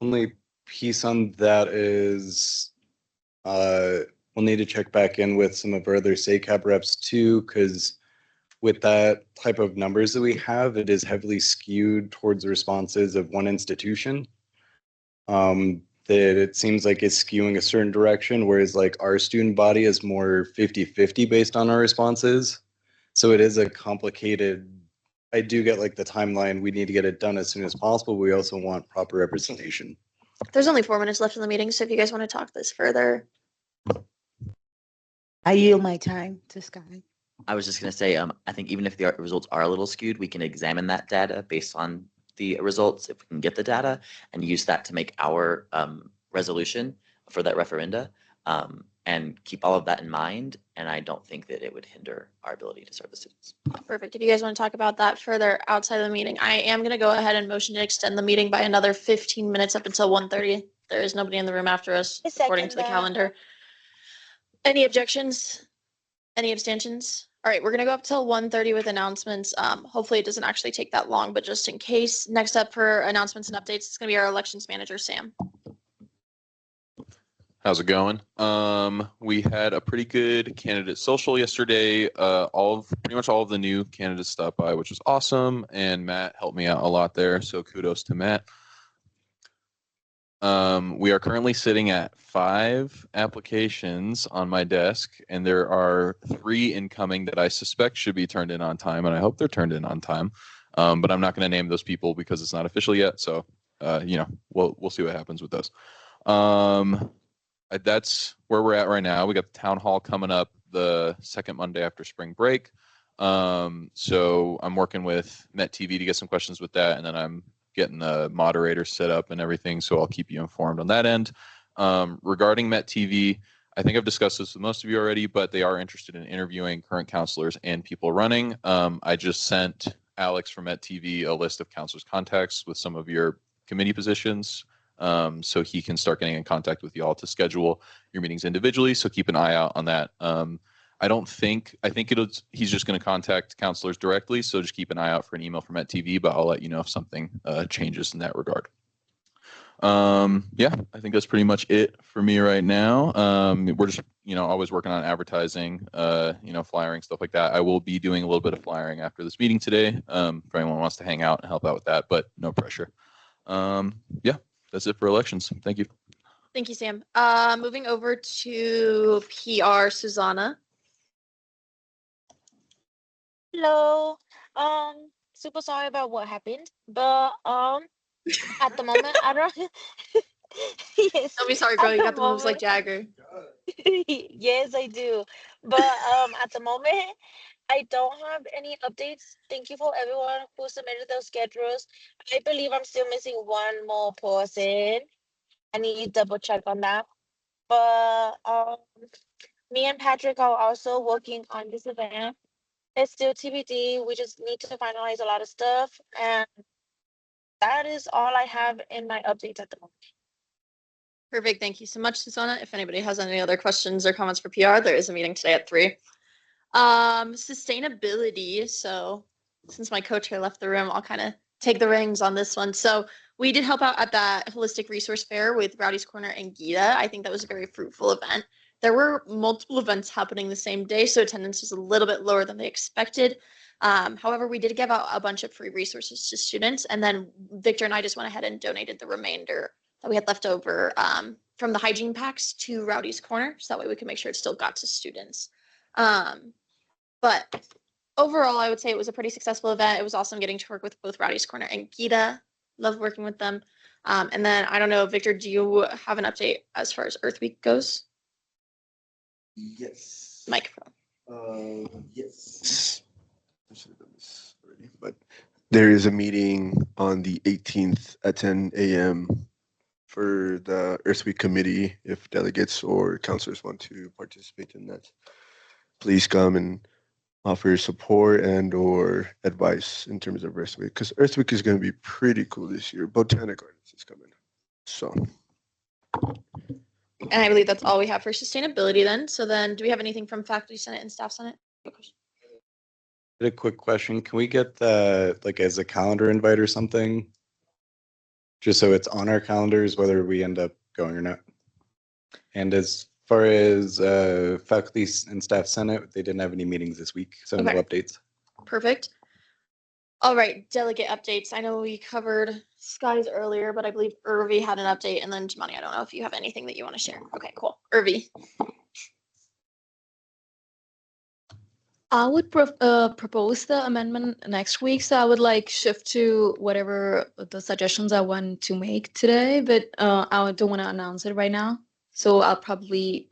Only piece on that is we'll need to check back in with some of our other SACAP reps too, because with that type of numbers that we have, it is heavily skewed towards the responses of one institution. That it seems like it's skewing a certain direction, whereas like our student body is more 50-50 based on our responses. So it is a complicated, I do get like the timeline, we need to get it done as soon as possible. We also want proper representation. There's only 4 minutes left in the meeting, so if you guys want to talk this further. I yield my time to Sky. I was just going to say, I think even if the results are a little skewed, we can examine that data based on the results, if we can get the data, and use that to make our resolution for that referenda, and keep all of that in mind. And I don't think that it would hinder our ability to serve the students. Perfect. If you guys want to talk about that further outside of the meeting, I am going to go ahead and motion to extend the meeting by another 15 minutes up until 1:30. There is nobody in the room after us, according to the calendar. Any objections? Any abstentions? All right, we're gonna go up till 1:30 with announcements. Hopefully it doesn't actually take that long, but just in case. Next up for announcements and updates, it's gonna be our elections manager, Sam. How's it going? We had a pretty good candidate social yesterday. Pretty much all of the new candidates stopped by, which was awesome, and Matt helped me out a lot there, so kudos to Matt. We are currently sitting at 5 applications on my desk, and there are 3 incoming that I suspect should be turned in on time, and I hope they're turned in on time. But I'm not going to name those people because it's not official yet. So, we'll see what happens with those. That's where we're at right now. We got the town hall coming up the second Monday after spring break. So I'm working with Met TV to get some questions with that, and then I'm getting the moderator set up and everything, so I'll keep you informed on that end. Regarding Met TV, I think I've discussed this with most of you already, but they are interested in interviewing current counselors and people running. I just sent Alex from Met TV a list of counselors' contacts with some of your committee positions, so he can start getting in contact with y'all to schedule your meetings individually, so keep an eye out on that. He's just going to contact counselors directly, so just keep an eye out for an email from Met TV, but I'll let you know if something changes in that regard. I think that's pretty much it for me right now. We're just, always working on advertising, flyering, stuff like that. I will be doing a little bit of flyering after this meeting today, if anyone wants to hang out and help out with that, but no pressure. That's it for elections. Thank you. Thank you, Sam. Moving over to PR, Susanna. Hello. Super sorry about what happened, but at the moment I don't. Yes. Don't be sorry, girl. You got the moves like Jagger. Yes, I do. But at the moment, I don't have any updates. Thank you for everyone who submitted those schedules. I believe I'm still missing one more person. I need to double check on that. But me and Patrick are also working on this event. It's still TBD. We just need to finalize a lot of stuff, and that is all I have in my updates at the moment. Perfect. Thank you so much, Susanna. If anybody has any other questions or comments for PR, there is a meeting today at 3. Sustainability. So since my co-chair left the room, I'll kind of take the reins on this one. So we did help out at that holistic resource fair with Rowdy's Corner and Gita. I think that was a very fruitful event. There were multiple events happening the same day, so attendance was a little bit lower than they expected. However, we did give out a bunch of free resources to students, and then Victor and I just went ahead and donated the remainder that we had left over from the hygiene packs to Rowdy's Corner, so that way we can make sure it still got to students. But overall, I would say it was a pretty successful event. It was awesome getting to work with both Rowdy's Corner and Gita. Love working with them. And then, I don't know, Victor, do you have an update as far as Earth Week goes? Yes. Microphone. Yes. I should have done this already, but there is a meeting on the 18th at 10 a.m. for the Earth Week committee. If delegates or counselors want to participate in that, please come and offer your support and or advice in terms of Earth Week, because Earth Week is going to be pretty cool this year. Botanic Gardens is coming. So And I believe that's all we have for sustainability then. So then do we have anything from faculty senate and staff senate? A quick question. Can we get the, like, as a calendar invite or something? Just so it's on our calendars, whether we end up going or not. And as far as faculty and staff senate, they didn't have any meetings this week, so no Okay. updates. Perfect. All right, delegate updates. I know we covered skies earlier, but I believe Irvi had an update, and then Jamani, I don't know if you have anything that you want to share. Okay, cool. Irvi. I would propose the amendment next week, so I would like shift to whatever the suggestions I want to make today, but I don't want to announce it right now. So I'll probably,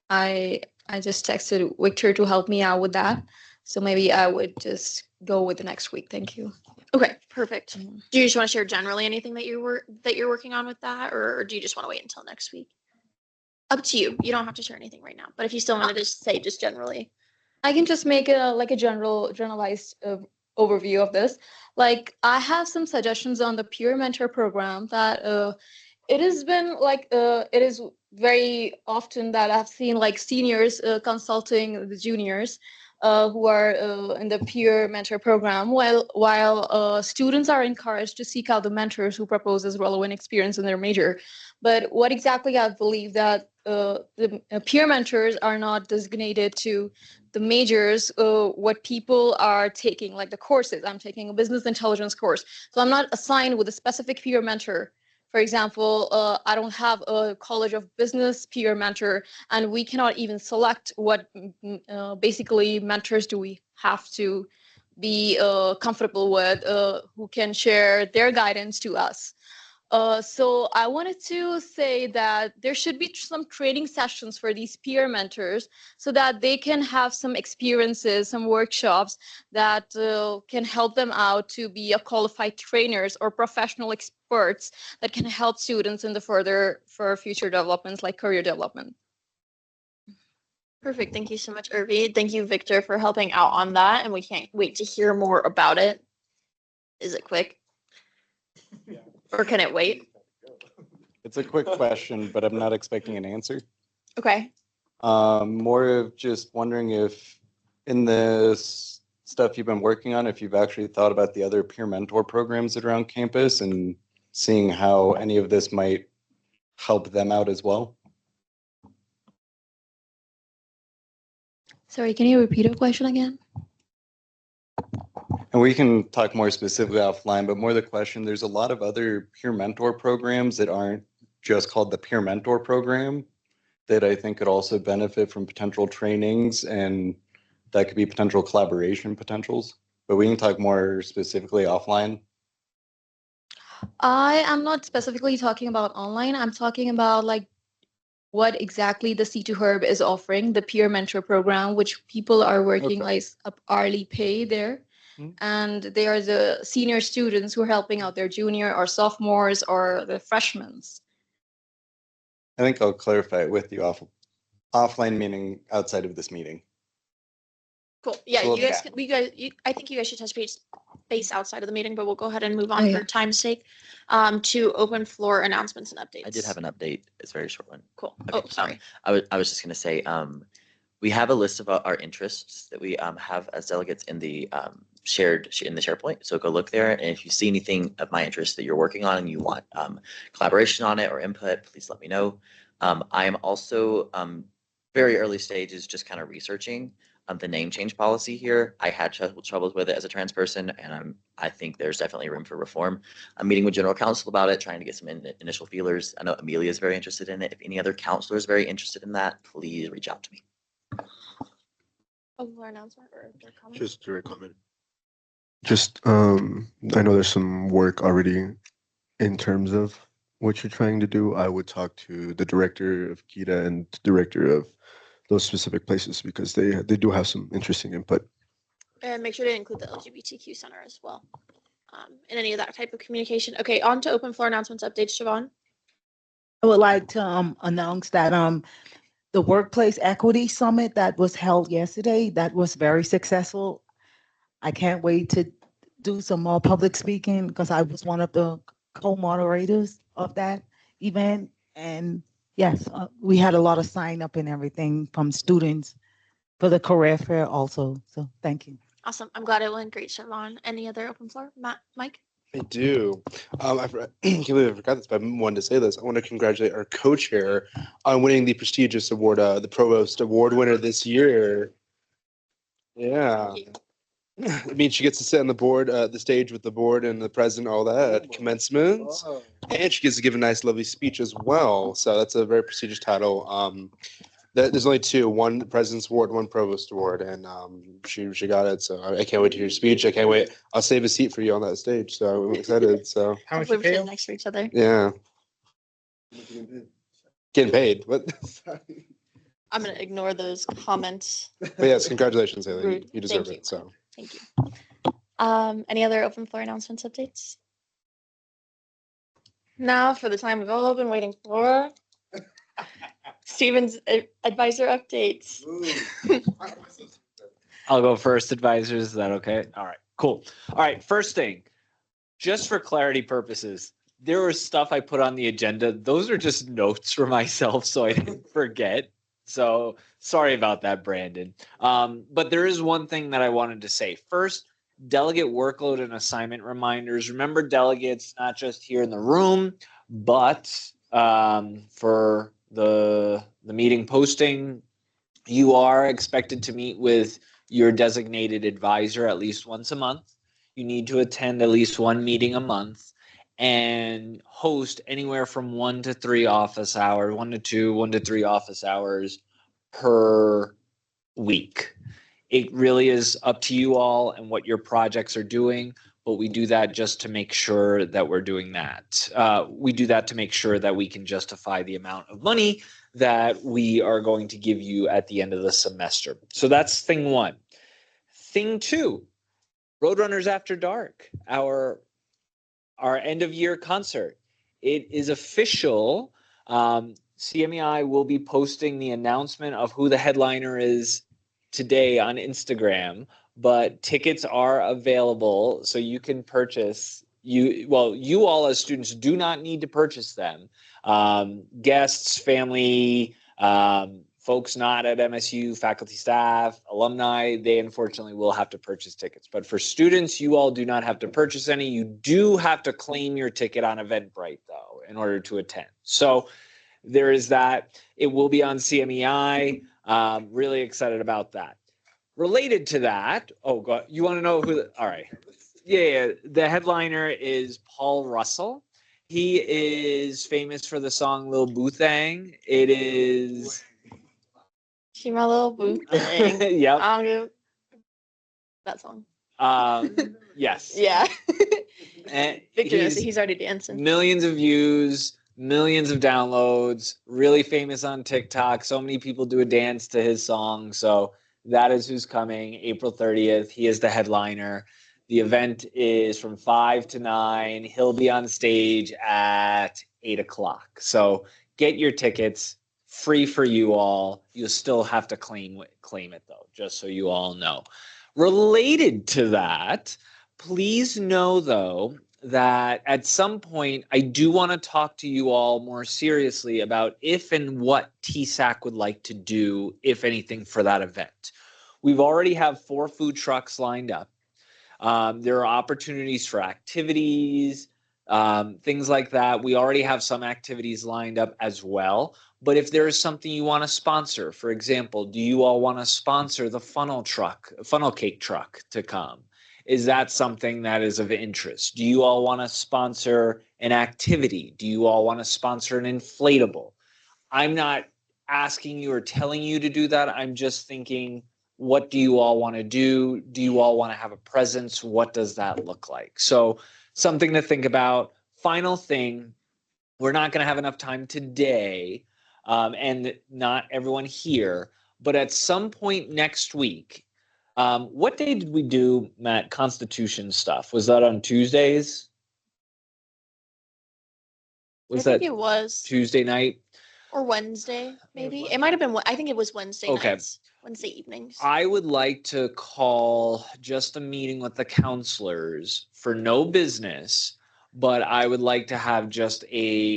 I just texted Victor to help me out with that. So maybe I would just go with the next week. Thank you. Okay, perfect. Do you just want to share generally anything that you're working on with that, or do you just want to wait until next week? Up to you. You don't have to share anything right now, but if you still wanted to say just generally. I can just make a like a generalized overview of this. Like I have some suggestions on the peer mentor program that it has been like it is very often that I've seen like seniors consulting the juniors who are in the peer mentor program, while students are encouraged to seek out the mentors who proposes relevant experience in their major. But what exactly I believe that the peer mentors are not designated to the majors, what people are taking, like the courses. I'm taking a business intelligence course, so I'm not assigned with a specific peer mentor. For example, I don't have a College of Business peer mentor, and we cannot even select what basically mentors do we have to be comfortable with, who can share their guidance to us. So I wanted to say that there should be some training sessions for these peer mentors so that they can have some experiences, some workshops that can help them out to be a qualified trainers or professional experts that can help students in the for future developments like career development. Perfect. Thank you so much, Irvi. Thank you, Victor, for helping out on that. And we can't wait to hear more about it. Is it quick? Or can it wait? It's a quick question, but I'm not expecting an answer. Okay. More of just wondering if in this stuff you've been working on, if you've actually thought about the other peer mentor programs that are around campus and seeing how any of this might help them out as well. Sorry, can you repeat the question again? And we can talk more specifically offline, but more the question, there's a lot of other peer mentor programs that aren't just called the peer mentor program that I think could also benefit from potential trainings, and that could be potential collaboration potentials. But we can talk more specifically offline. I am not specifically talking about online. I'm talking about like what exactly the C2 Herb is offering, the peer mentor program, which people are working like hourly pay there. And they are the senior students who are helping out their junior or sophomores or the freshmen. I think I'll clarify it with you offline, meaning outside of this meeting. Cool. Yeah, So you guys, I think you guys should touch base outside of the meeting, but we'll go ahead and move on Oh, yeah. for time's sake to open floor announcements and updates. I did have an update. It's a very short one. Cool. Okay, Oh, sorry. I was just going to say, we have a list of our interests that we have as delegates in the shared in the SharePoint. So go look there, and if you see anything of my interest that you're working on and you want collaboration on it or input, please let me know. I am also very early stages, just kind of researching the name change policy here. I had troubles with it as a trans person, and I think there's definitely room for reform. I'm meeting with general counsel about it, trying to get some initial feelers. I know Amelia is very interested in it. If any other counselor is very interested in that, please reach out to me. Floor announcement or comment? Just direct comment. Just I know there's some work already in terms of what you're trying to do. I would talk to the director of KITA and the director of those specific places because they do have some interesting input. And make sure to include the LGBTQ center as well in any of that type of communication. Okay, on to open floor announcements updates, Siobhan. would like to announce that the Workplace Equity Summit that was held yesterday, that was very successful. I can't wait to do some more public speaking because I was one of the co-moderators of that event. And yes, we had a lot of sign up and everything from students for the career fair also. So thank you. Awesome. I'm glad it went great, Siobhan. Any other open floor? Mike? I do. I can't believe I forgot this, but I wanted to say this. I want to congratulate our co-chair on winning the prestigious award, the Provost Award winner this year. Yeah. I mean, she gets to sit on the board, the stage with the board and the president, all that at commencement, and she gets to give a nice, lovely speech as well. So that's a very prestigious title. There's only two: one President's Award, one Provost Award, and she got it. So I can't wait to hear your speech. I can't wait. I'll save a seat for you on that stage. So I'm excited. So How much Hopefully you we're pay? sitting next to each other. yeah, getting paid. What? I'm gonna ignore those comments. But yes, congratulations, Haley. Rude. You deserve Thank it. So Thank you. Any other open floor announcements, updates? Now for the time we've all been waiting for. Steven's advisor updates. I'll go first, advisors. Is that okay? All right, cool. All right, first thing, just for clarity purposes, there was stuff I put on the agenda. Those are just notes for myself so I didn't forget. So sorry about that, Brandon. But there is one thing that I wanted to say. First, delegate workload and assignment reminders. Remember, delegates, not just here in the room, but for the meeting posting, you are expected to meet with your designated advisor at least once a month. You need to attend at least one meeting a month and host anywhere from 1 to 3 office hours, 1 to 2, 1 to 3 office hours per week. It really is up to you all and what your projects are doing, but we do that just to make sure that we're doing that. We do that to make sure that we can justify the amount of money that we are going to give you at the end of the semester. So that's thing one. Thing two, Roadrunners After Dark, our end of year concert. It is official. CMEI will be posting the announcement of who the headliner is today on Instagram, but tickets are available, so you can purchase. You all as students do not need to purchase them. Guests, family, folks not at MSU, faculty, staff, alumni, they unfortunately will have to purchase tickets. But for students, you all do not have to purchase any. You do have to claim your ticket on Eventbrite, though, in order to attend. So there is that. It will be on CMEI. Really excited about that. Related to that, oh God, you want to know who? All right, yeah. The headliner is Paul Russell. He is famous for the song "Lil Boo Thang." It is. She my little boo thing. Yep. That song. Yes. Yeah. And Victor knows it. He's already dancing. Millions of views, millions of downloads, really famous on TikTok. So many people do a dance to his song. So that is who's coming, April 30th. He is the headliner. The event is from 5 to 9. He'll be on stage at 8 o'clock. So get your tickets, free for you all. You'll still have to claim it, though, just so you all know. Related to that, please know, though, that at some point, I do want to talk to you all more seriously about if and what TSAC would like to do, if anything, for that event. We've already have 4 food trucks lined up. There are opportunities for activities, things like that. We already have some activities lined up as well. But if there is something you want to sponsor, for example, do you all want to sponsor the funnel cake truck to come? Is that something that is of interest? Do you all want to sponsor an activity? Do you all want to sponsor an inflatable? I'm not asking you or telling you to do that. I'm just thinking, what do you all want to do? Do you all want to have a presence? What does that look like? So something to think about. Final thing, we're not going to have enough time today, and not everyone here, but at some point next week, what day did we do, Matt, Constitution stuff? Was that on Tuesdays? Was I think that it was Tuesday night? or Wednesday, maybe. It might have been. I think it was Wednesday Okay. nights, Wednesday evenings. I would like to call just a meeting with the counselors for no business, but I would like to have just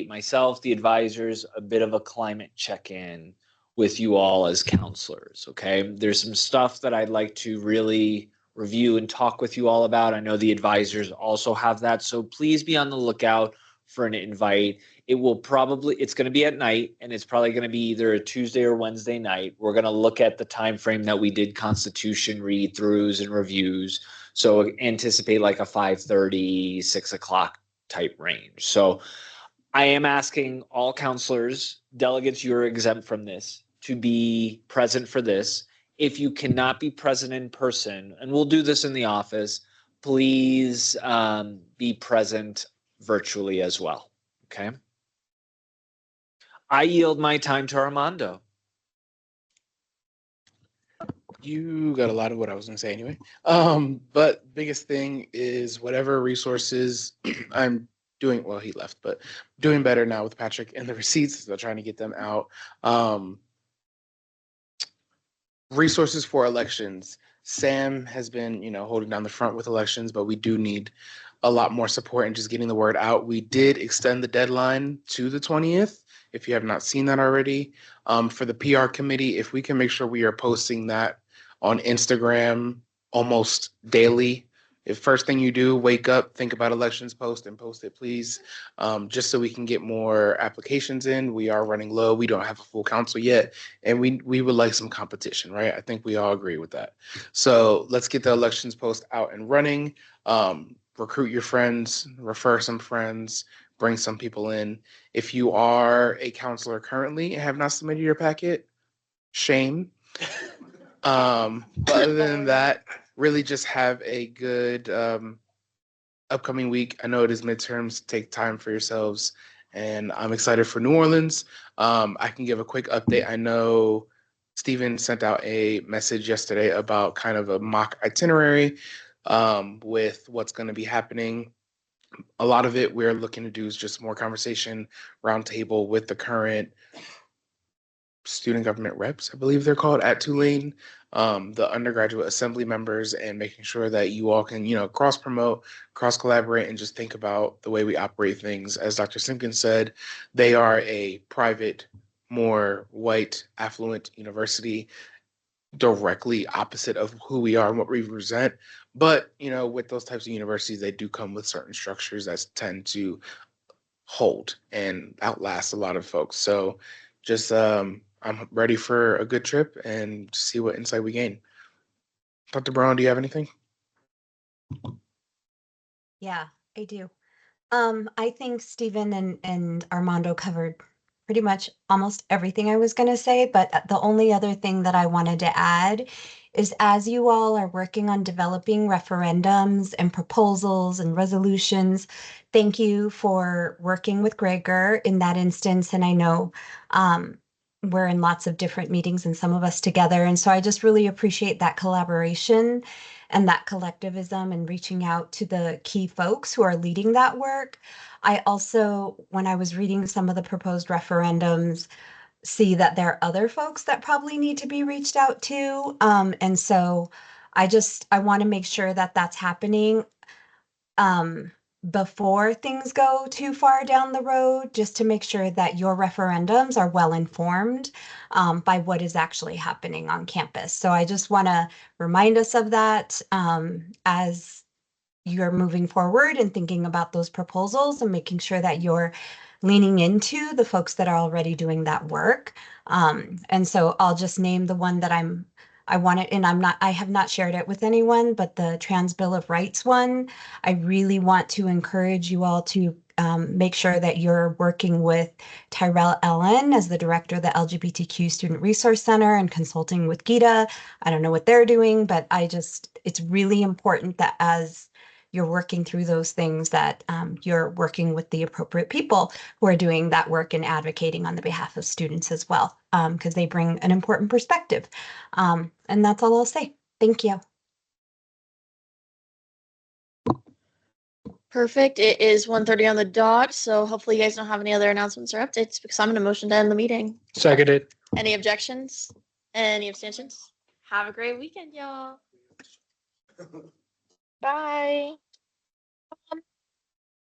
myself, the advisors, a bit of a climate check-in with you all as counselors, okay? There's some stuff that I'd like to really review and talk with you all about. I know the advisors also have that, so please be on the lookout for an invite. It's going to be at night, and it's probably going to be either a Tuesday or Wednesday night. We're going to look at the time frame that we did Constitution read-throughs and reviews. So anticipate like a 5:30, 6 o'clock type range. So I am asking all counselors, delegates, you're exempt from this, to be present for this. If you cannot be present in person, and we'll do this in the office, please be present virtually as well. Okay. I yield my time to Armando. You got a lot of what I was gonna say anyway. But biggest thing is whatever resources I'm doing. Well, he left, but doing better now with Patrick and the receipts. So trying to get them out. Resources for elections. Sam has been, holding down the front with elections, but we do need a lot more support in just getting the word out. We did extend the deadline to the 20th. If you have not seen that already, for the PR committee, if we can make sure we are posting that on Instagram almost daily. If first thing you do, wake up, think about elections, post it, please. Just so we can get more applications in. We are running low. We don't have a full council yet. And we would like some competition, right? I think we all agree with that. So let's get the elections post out and running. Recruit your friends, refer some friends, bring some people in. If you are a counselor currently and have not submitted your packet, shame. But other than that, really just have a good upcoming week. I know it is midterms. Take time for yourselves. And I'm excited for New Orleans. I can give a quick update. I know Stephen sent out a message yesterday about kind of a mock itinerary with what's going to be happening. A lot of it we're looking to do is just more conversation, roundtable with the current student government reps, I believe they're called, at Tulane, the undergraduate assembly members, and making sure that you all can, cross promote, cross collaborate, and just think about the way we operate things. As Dr. Simpkins said, they are a private, more white, affluent university, directly opposite of who we are and what we represent. But, with those types of universities, they do come with certain structures that tend to hold and outlast a lot of folks. So just I'm ready for a good trip and see what insight we gain. Dr. Brown, do you have anything? Yeah, I do. I think Stephen and Armando covered pretty much almost everything I was going to say, but the only other thing that I wanted to add is as you all are working on developing referendums and proposals and resolutions, thank you for working with Gregor in that instance. And I know we're in lots of different meetings and some of us together. And so I just really appreciate that collaboration and that collectivism and reaching out to the key folks who are leading that work. I also, when I was reading some of the proposed referendums, see that there are other folks that probably need to be reached out to. And so I want to make sure that that's happening before things go too far down the road, just to make sure that your referendums are well informed by what is actually happening on campus. So I just want to remind us of that as you're moving forward and thinking about those proposals and making sure that you're leaning into the folks that are already doing that work. And so I'll just name the one that I wanted, and I have not shared it with anyone, but the Trans Bill of Rights one, I really want to encourage you all to make sure that you're working with Tyrell Ellen as the director of the LGBTQ Student Resource Center and consulting with Gita. I don't know what they're doing, but it's really important that as you're working through those things that you're working with the appropriate people who are doing that work and advocating on the behalf of students as well, because they bring an important perspective. And that's all I'll say. Thank you. Perfect. It is 1:30 on the dot, so hopefully you guys don't have any other announcements or updates because I'm going to motion to end the meeting. Seconded. Any objections? Any abstentions? Have a great weekend, y'all. Bye.